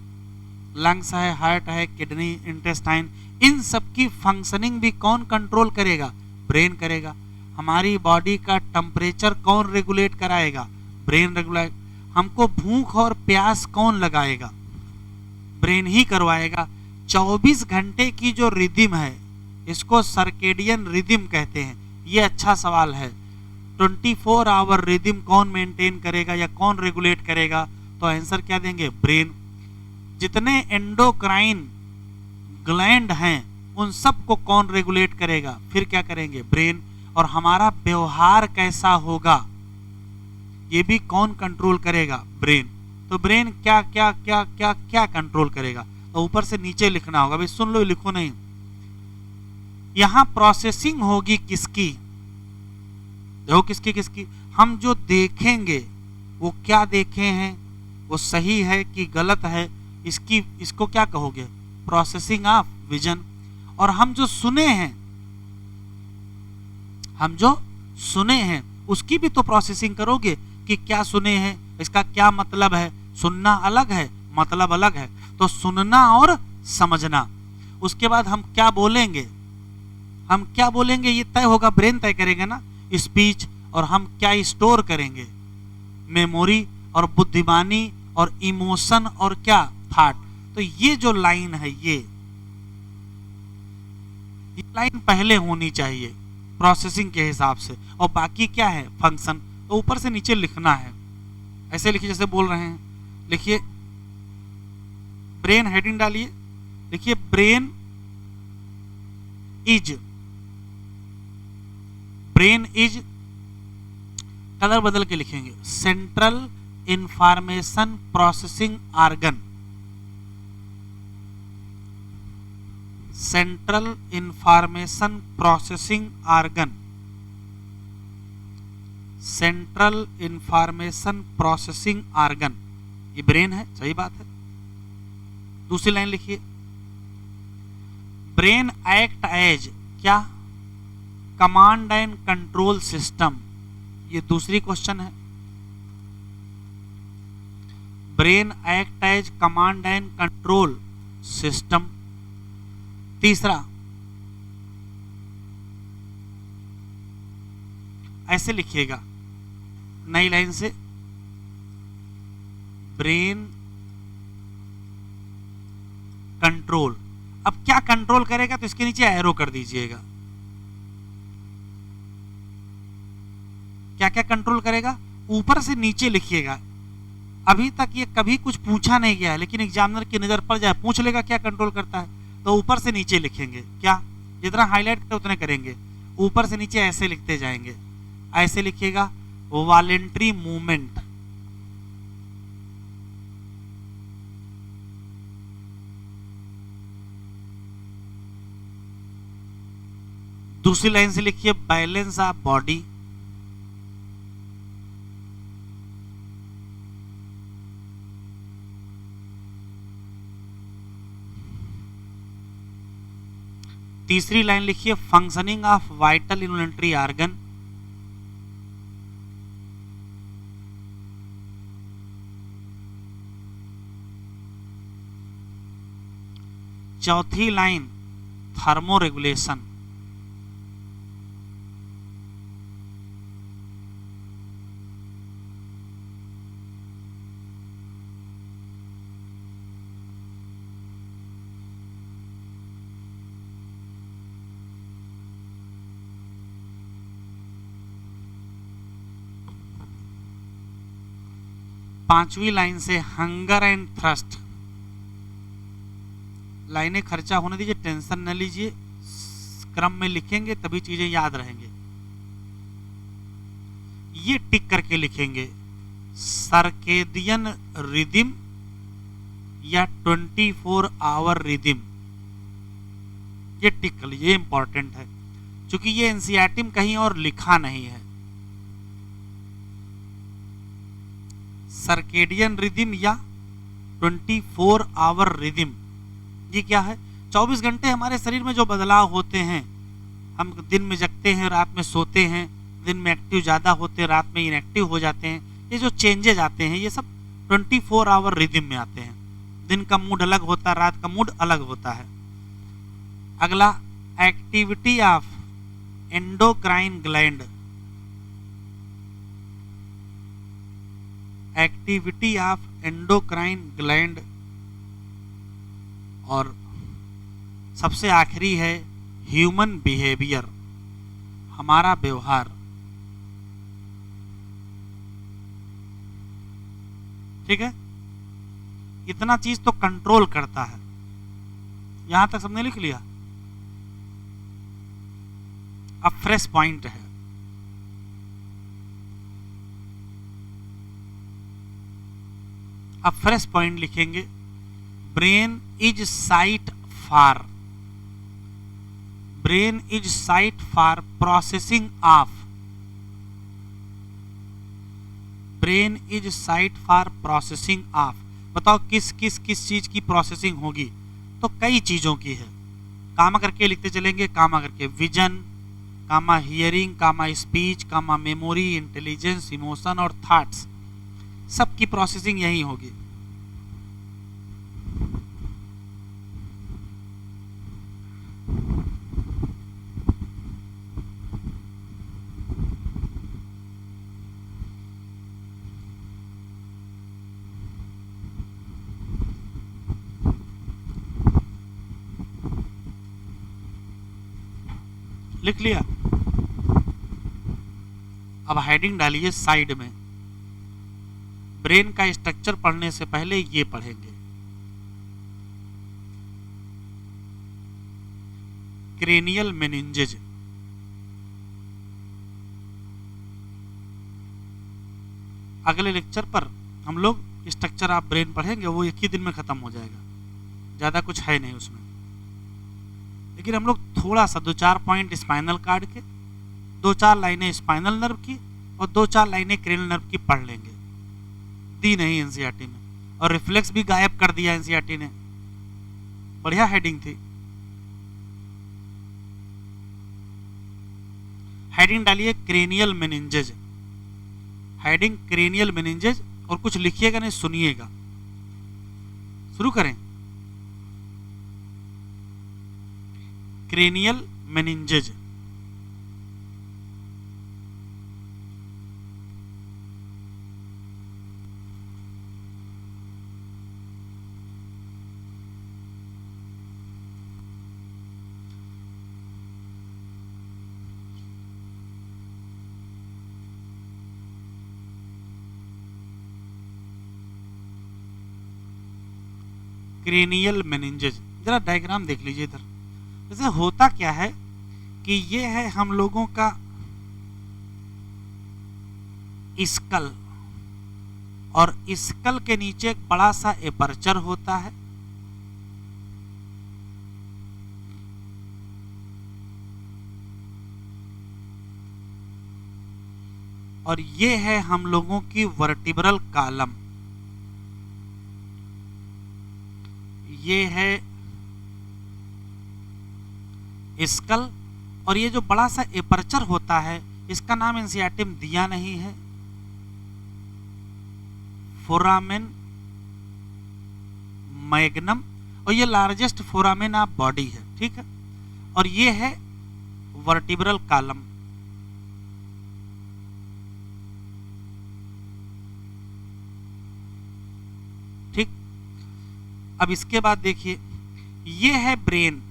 लंग्स है, हार्ट है, किडनी, इंटेस्टाइन, इन सब की फंक्शनिंग भी कौन कंट्रोल करेगा, ब्रेन करेगा। हमारी बॉडी का टेम्परेचर कौन रेगुलेट कराएगा, ब्रेन रेगुलेट। हमको भूख और प्यास कौन लगाएगा? ब्रेन ही करवाएगा। 24 घंटे की जो रिदम है इसको सर्केडियन रिदम कहते हैं। ये अच्छा सवाल है। 24 आवर रिदम कौन मेंटेन करेगा या कौन रेगुलेट करेगा? तो आंसर क्या देंगे? ब्रेन। जितने एंडोक्राइन ग्लैंड हैं उन सब को कौन रेगुलेट करेगा? फिर क्या करेंगे? ब्रेन। और हमारा व्यवहार कैसा होगा ये भी कौन कंट्रोल करेगा? ब्रेन। तो ब्रेन क्या क्या क्या क्या क्या कंट्रोल करेगा? तो ऊपर से नीचे लिखना होगा। भाई सुन लो, लिखो नहीं। यहां प्रोसेसिंग होगी किसकी? देखो किसकी किसकी। हम जो देखेंगे वो क्या देखे हैं, वो सही है कि गलत है, इसको क्या कहोगे? Processing of vision. और हम जो सुने हैं उसकी भी तो प्रोसेसिंग करोगे कि क्या सुने हैं, इसका क्या मतलब है। सुनना अलग है, मतलब अलग है। तो सुनना और समझना। उसके बाद हम क्या बोलेंगे ये तय होगा, ब्रेन तय करेगा ना, स्पीच। और हम क्या स्टोर करेंगे? मेमोरी और बुद्धिमानी और इमोशन और क्या? थॉट। तो ये जो लाइन है ये लाइन पहले होनी चाहिए प्रोसेसिंग के हिसाब से। और बाकी क्या है? फंक्शन। तो ऊपर से नीचे लिखना है। ऐसे लिखिए जैसे बोल रहे हैं। लिखिए ब्रेन, हेडिंग डालिए। लिखिए ब्रेन इज, कलर बदल के लिखेंगे, central information processing organ. Central information processing organ. Central information processing organ, ये ब्रेन है। सही बात है। दूसरी लाइन लिखिए, ब्रेन एक्ट एज क्या? Command and control system. ये दूसरी क्वेश्चन है। Brain act as command and control system. तीसरा, ऐसे लिखिएगा नई लाइन से, ब्रेन कंट्रोल। अब क्या कंट्रोल करेगा? तो इसके नीचे एरो कर दीजिएगा। क्या क्या कंट्रोल करेगा? ऊपर से नीचे लिखिएगा। अभी तक ये कभी कुछ पूछा नहीं गया है, लेकिन एग्जामिनर की नजर पड़ जाए, पूछ लेगा क्या कंट्रोल करता है, तो ऊपर से नीचे लिखेंगे। क्या? जितना हाईलाइट करते उतने करेंगे। ऊपर से नीचे ऐसे लिखते जाएंगे। ऐसे लिखिएगा, वॉलेंट्री मूवमेंट। दूसरी लाइन से लिखिए, बैलेंस ऑफ बॉडी। तीसरी लाइन लिखिए, functioning of vital involuntary organ. चौथी लाइन, थर्मो रेगुलेशन। पांचवी लाइन से हंगर एंड थ्रस्ट। लाइनें खर्चा होने दीजिए, टेंशन न लीजिए, क्रम में लिखेंगे तभी चीजें याद रहेंगे। ये टिक करके लिखेंगे, सर्केडियन रिदम या 24 आवर रिदम। ये टिक कर लीजिए, इंपॉर्टेंट है क्योंकि ये एनसीईआरटी में कहीं और लिखा नहीं है। सर्केडियन रिदम या 24 आवर रिदम, ये क्या है? 24 घंटे हमारे शरीर में जो बदलाव होते हैं, हम दिन में जगते हैं, रात में सोते हैं, दिन में एक्टिव ज़्यादा होते हैं, रात में इनएक्टिव हो जाते हैं, ये जो चेंजेज आते हैं ये सब 24 आवर रिदम में आते हैं। दिन का मूड अलग होता है, रात का मूड अलग होता है। अगला, activity of endocrine gland. Activity of endocrine gland, और सबसे आखिरी है ह्यूमन बिहेवियर, हमारा व्यवहार। ठीक है, इतना चीज तो कंट्रोल करता है। यहां तक सबने लिख लिया। अब फ्रेश पॉइंट है, अब फ्रेश पॉइंट लिखेंगे। Brain is site for, brain is site for processing of, brain is site for processing of. बताओ किस किस किस चीज की प्रोसेसिंग होगी? तो कई चीजों की है। कामा करके लिखते चलेंगे, कामा करके विजन, कामा हियरिंग, कामा स्पीच, कामा मेमोरी, इंटेलिजेंस, इमोशन और थॉट्स, सबकी प्रोसेसिंग यही होगी। लिख लिया। अब हेडिंग डालिए साइड में। ब्रेन का स्ट्रक्चर पढ़ने से पहले ये पढ़ेंगे। क्रेनियल मेनिंजेज, अगले लेक्चर पर हम लोग स्ट्रक्चर ऑफ ब्रेन पढ़ेंगे, वो एक ही दिन में खत्म हो जाएगा, ज्यादा कुछ है नहीं उसमें। लेकिन हम लोग थोड़ा सा 2-4 पॉइंट स्पाइनल कार्ड के, 2-4 लाइनें स्पाइनल नर्व की और 2-4 लाइनें क्रेनियल नर्व की पढ़ लेंगे। दी नहीं एनसीईआरटी में, और रिफ्लेक्स भी गायब कर दिया एनसीईआरटी ने। बढ़िया हेडिंग थी। हेडिंग डालिए cranial meninges, heading cranial meninges, और कुछ लिखिएगा नहीं, सुनिएगा। शुरू करें। Cranial meninges, cranial meninges. जरा डायग्राम देख लीजिए इधर। जैसे होता क्या है कि ये है हम लोगों का स्कल, और स्कल के नीचे एक बड़ा सा एपर्चर होता है, और ये है हम लोगों की वर्टिब्रल कॉलम। ये है स्कल, और ये जो बड़ा सा एपर्चर होता है, इसका नाम एनसीईआरटी में दिया नहीं है, फोरामेन मैग्नम, और ये लार्जेस्ट फोरामेन ऑफ बॉडी है। ठीक है, और ये है वर्टिब्रल कॉलम। ठीक, अब इसके बाद देखिए, ये है ब्रेन,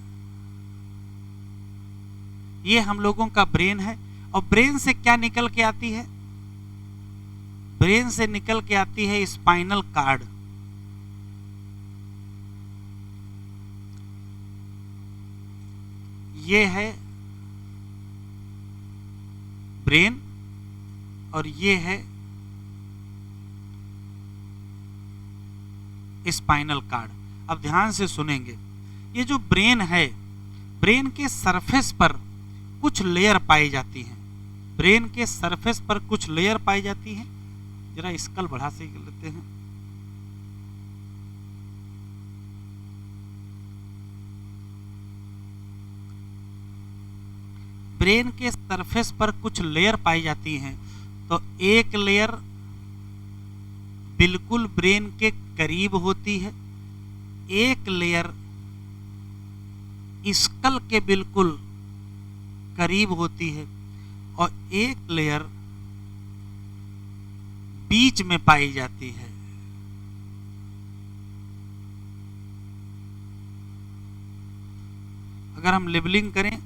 ये हम लोगों का ब्रेन है। और ब्रेन से क्या निकल के आती है? ब्रेन से निकल के आती है स्पाइनल कार्ड। ये है ब्रेन, और ये है स्पाइनल कार्ड। अब ध्यान से सुनेंगे। ये जो ब्रेन है, ब्रेन के सरफेस पर कुछ लेयर पाई जाती हैं, ब्रेन के सरफेस पर कुछ लेयर पाई जाती हैं। जरा स्कल बढ़ा से लेते हैं। ब्रेन के सरफेस पर कुछ लेयर पाई जाती हैं। तो एक लेयर बिल्कुल ब्रेन के करीब होती है, एक लेयर स्कल के बिल्कुल करीब होती है, और एक लेयर बीच में पाई जाती है। अगर हम लेबलिंग करें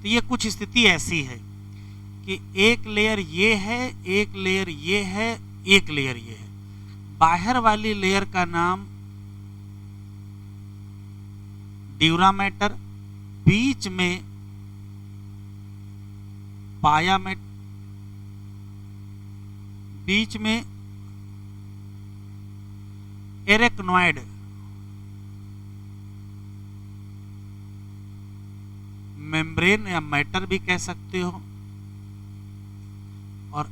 तो ये कुछ स्थिति ऐसी है कि एक लेयर ये है, एक लेयर ये है, एक लेयर ये है। बाहर वाली लेयर का नाम ड्यूरामेटर, बीच में पायामेटर, बीच में एरेक्नॉइड, मेम्ब्रेन या मैटर भी कह सकते हो, और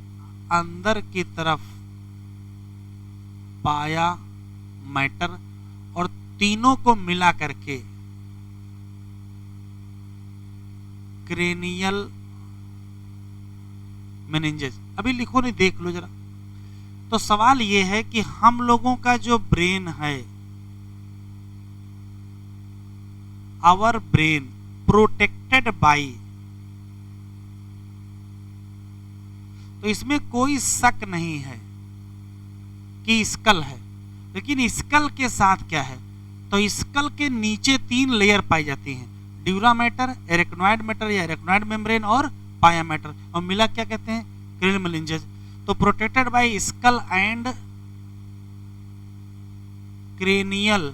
अंदर की तरफ पाया मैटर, और तीनों को मिला करके क्रेनियल मेनिंजेस। अभी लिखो नहीं, देख लो जरा। तो सवाल यह है कि हम लोगों का जो ब्रेन है, आवर ब्रेन प्रोटेक्टेड बाय, तो इसमें कोई शक नहीं है कि स्कल है, लेकिन स्कल के साथ क्या है? तो स्कल के नीचे 3 लेयर पाई जाती हैं, ड्यूरामेटर, एरेक्नॉइड मैटर या एरेक्नॉइड मेम्ब्रेन और पाया मैटर, और मिला क्या कहते हैं? Cranial meninges. तो protected by skull and cranial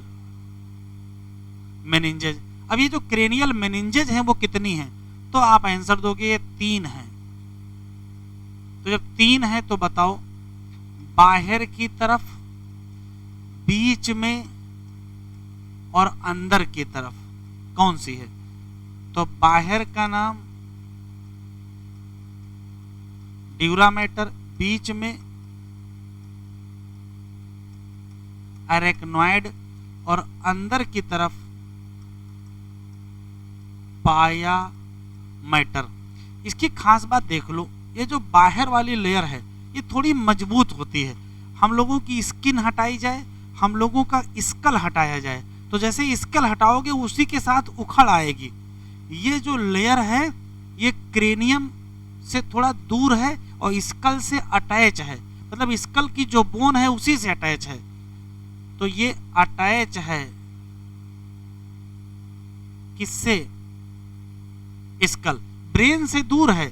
meninges. अब ये जो क्रेनियल मेनिंजेस हैं वो कितनी हैं? तो आप आंसर दोगे ये 3 हैं। तो जब 3 है तो बताओ, बाहर की तरफ, बीच में और अंदर की तरफ कौन सी है? तो बाहर का नाम ड्यूरामेटर, बीच में एरेक्नॉइड और अंदर की तरफ पाया मैटर। इसकी खास बात देख लो, ये जो बाहर वाली लेयर है ये थोड़ी मजबूत होती है। हम लोगों की स्किन हटाई जाए, हम लोगों का स्कल हटाया जाए, तो जैसे स्कल हटाओगे उसी के साथ उखड़ आएगी। ये जो लेयर है ये क्रेनियम से थोड़ा दूर है और स्कल से अटैच है, मतलब स्कल की जो बोन है उसी से अटैच है। तो ये अटैच है किससे? स्कल। ब्रेन से दूर है,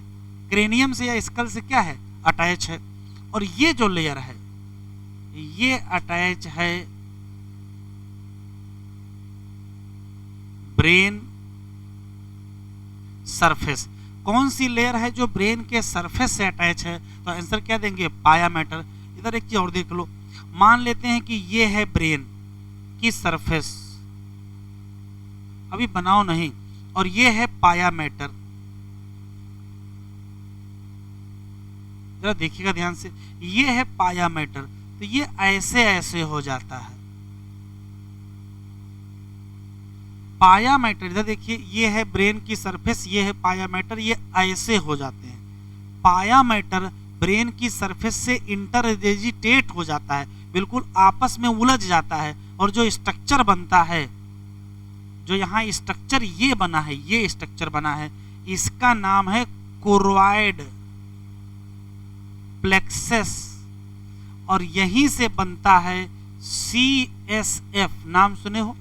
क्रेनियम से या स्कल से क्या है? अटैच है। और ये जो लेयर है ये अटैच है ब्रेन सरफेस। कौन सी लेयर है जो ब्रेन के सरफेस से अटैच है? तो आंसर क्या देंगे? पाया मैटर। इधर एक चीज और देख लो, मान लेते हैं कि ये है ब्रेन की सरफेस, अभी बनाओ नहीं, और ये है पाया मैटर। जरा देखिएगा ध्यान से, ये है पाया मैटर, तो ये ऐसे ऐसे हो जाता है। पाया मैटर, इधर देखिए, ये है ब्रेन की सरफेस, ये है पाया मैटर, ये ऐसे हो जाते हैं। पाया मैटर ब्रेन की सरफेस से इंटरडिजिटेट हो जाता है, बिल्कुल आपस में उलझ जाता है, और जो स्ट्रक्चर बनता है, जो यहाँ स्ट्रक्चर ये बना है, ये स्ट्रक्चर बना है, इसका नाम है कोरोइड प्लेक्सस, और यहीं से बनता है CSF। नाम सुने हो?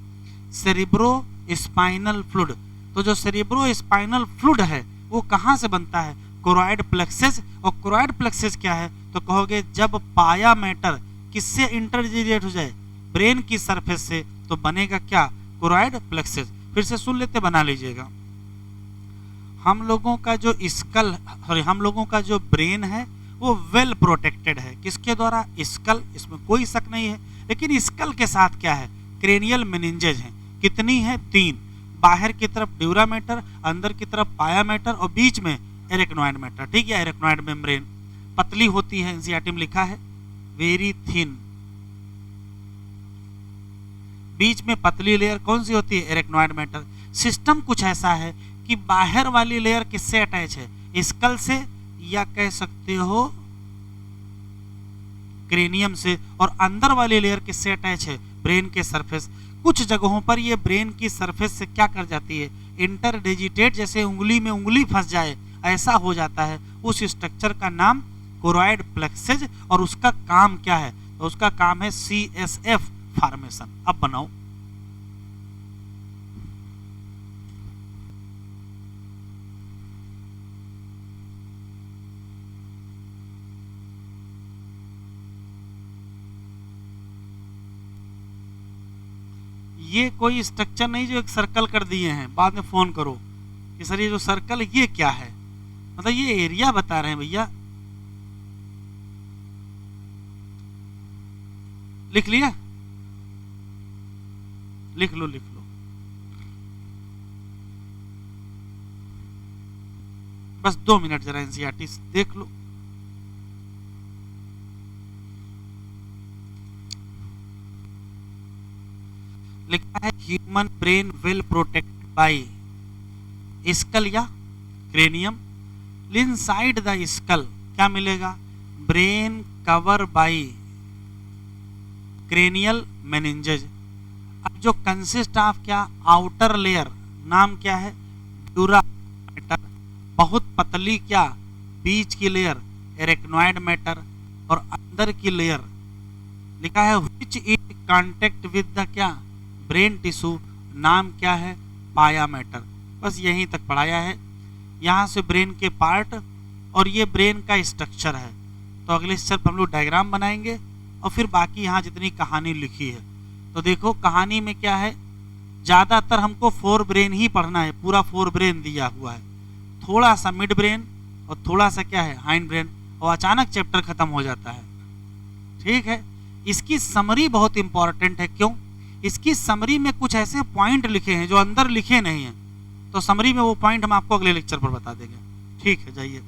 Cerebro spinal fluid. तो जो सेरिब्रो स्पाइनल फ्लूइड है वो कहाँ से बनता है? Choroid plexus. और कोरोइड प्लेक्सस क्या है? तो कहोगे जब पाया मैटर किससे इंटरडिजिटेट हो जाए? ब्रेन की सरफेस से, तो बनेगा क्या? Choroid plexus. फिर से सुन लेते, बना लीजिएगा। हम लोगों का जो स्कल, सॉरी, हम लोगों का जो ब्रेन है वो वेल प्रोटेक्टेड है। किसके द्वारा? स्कल, इसमें कोई शक नहीं है। लेकिन स्कल के साथ क्या है? क्रेनियल मेनिंजेस हैं। कितनी है? 3। बाहर की तरफ ड्यूरामेटर, अंदर की तरफ पाया मैटर, और बीच में एरेक्नॉइड मैटर। ठीक है, एरेक्नॉइड मेम्ब्रेन पतली होती है, एनसीईआरटी में लिखा है वेरी थिन। बीच में पतली लेयर कौन सी होती है? Arachnoid matter. सिस्टम कुछ ऐसा है कि बाहर वाली लेयर किससे अटैच है? स्कल से, या कह सकते हो क्रेनियम से, और अंदर वाली लेयर किससे अटैच है? ब्रेन के सरफेस। कुछ जगहों पर ये ब्रेन की सरफेस से क्या कर जाती है? इंटरडिजिटेट, जैसे उंगली में उंगली फंस जाए ऐसा हो जाता है। उस स्ट्रक्चर का नाम कोरॉइड प्लेक्सेज, और उसका काम क्या है, तो उसका काम है CSF फॉर्मेशन। अब बनाओ। ये कोई स्ट्रक्चर नहीं जो एक सर्कल कर दिए हैं, बाद में फोन करो कि सर ये जो सर्कल ये क्या है, मतलब ये एरिया बता रहे हैं भैया। लिख लिया, लिख लो लिख लो। बस 2 मिनट जरा एनसीईआरटी देख लो। लिखा है human brain well protected by skull या क्रेनियम। इनसाइड द स्कल क्या मिलेगा, brain cover by cranial meninges. अब जो कंसिस्ट ऑफ क्या, आउटर लेयर, नाम क्या है, डूरा मैटर, बहुत पतली क्या, बीच की लेयर एरेक्नोइड मैटर, और अंदर की लेयर लिखा है which it contact with the क्या, ब्रेन टिश्यू, नाम क्या है, पाया मैटर। बस यहीं तक पढ़ाया है। यहाँ से ब्रेन के पार्ट और ये ब्रेन का स्ट्रक्चर है। तो अगले स्टेप पर हम लोग डायग्राम बनाएंगे और फिर बाकी यहाँ जितनी कहानी लिखी है। तो देखो कहानी में क्या है, ज़्यादातर हमको 4 ब्रेन ही पढ़ना है, पूरा 4 ब्रेन दिया हुआ है, थोड़ा सा मिड ब्रेन और थोड़ा सा क्या है हाइंड ब्रेन, और अचानक चैप्टर खत्म हो जाता है। ठीक है, इसकी समरी बहुत इंपॉर्टेंट है। क्यों, इसकी समरी में कुछ ऐसे पॉइंट लिखे हैं जो अंदर लिखे नहीं हैं, तो समरी में वो पॉइंट हम आपको अगले लेक्चर पर बता देंगे। ठीक है, जाइए।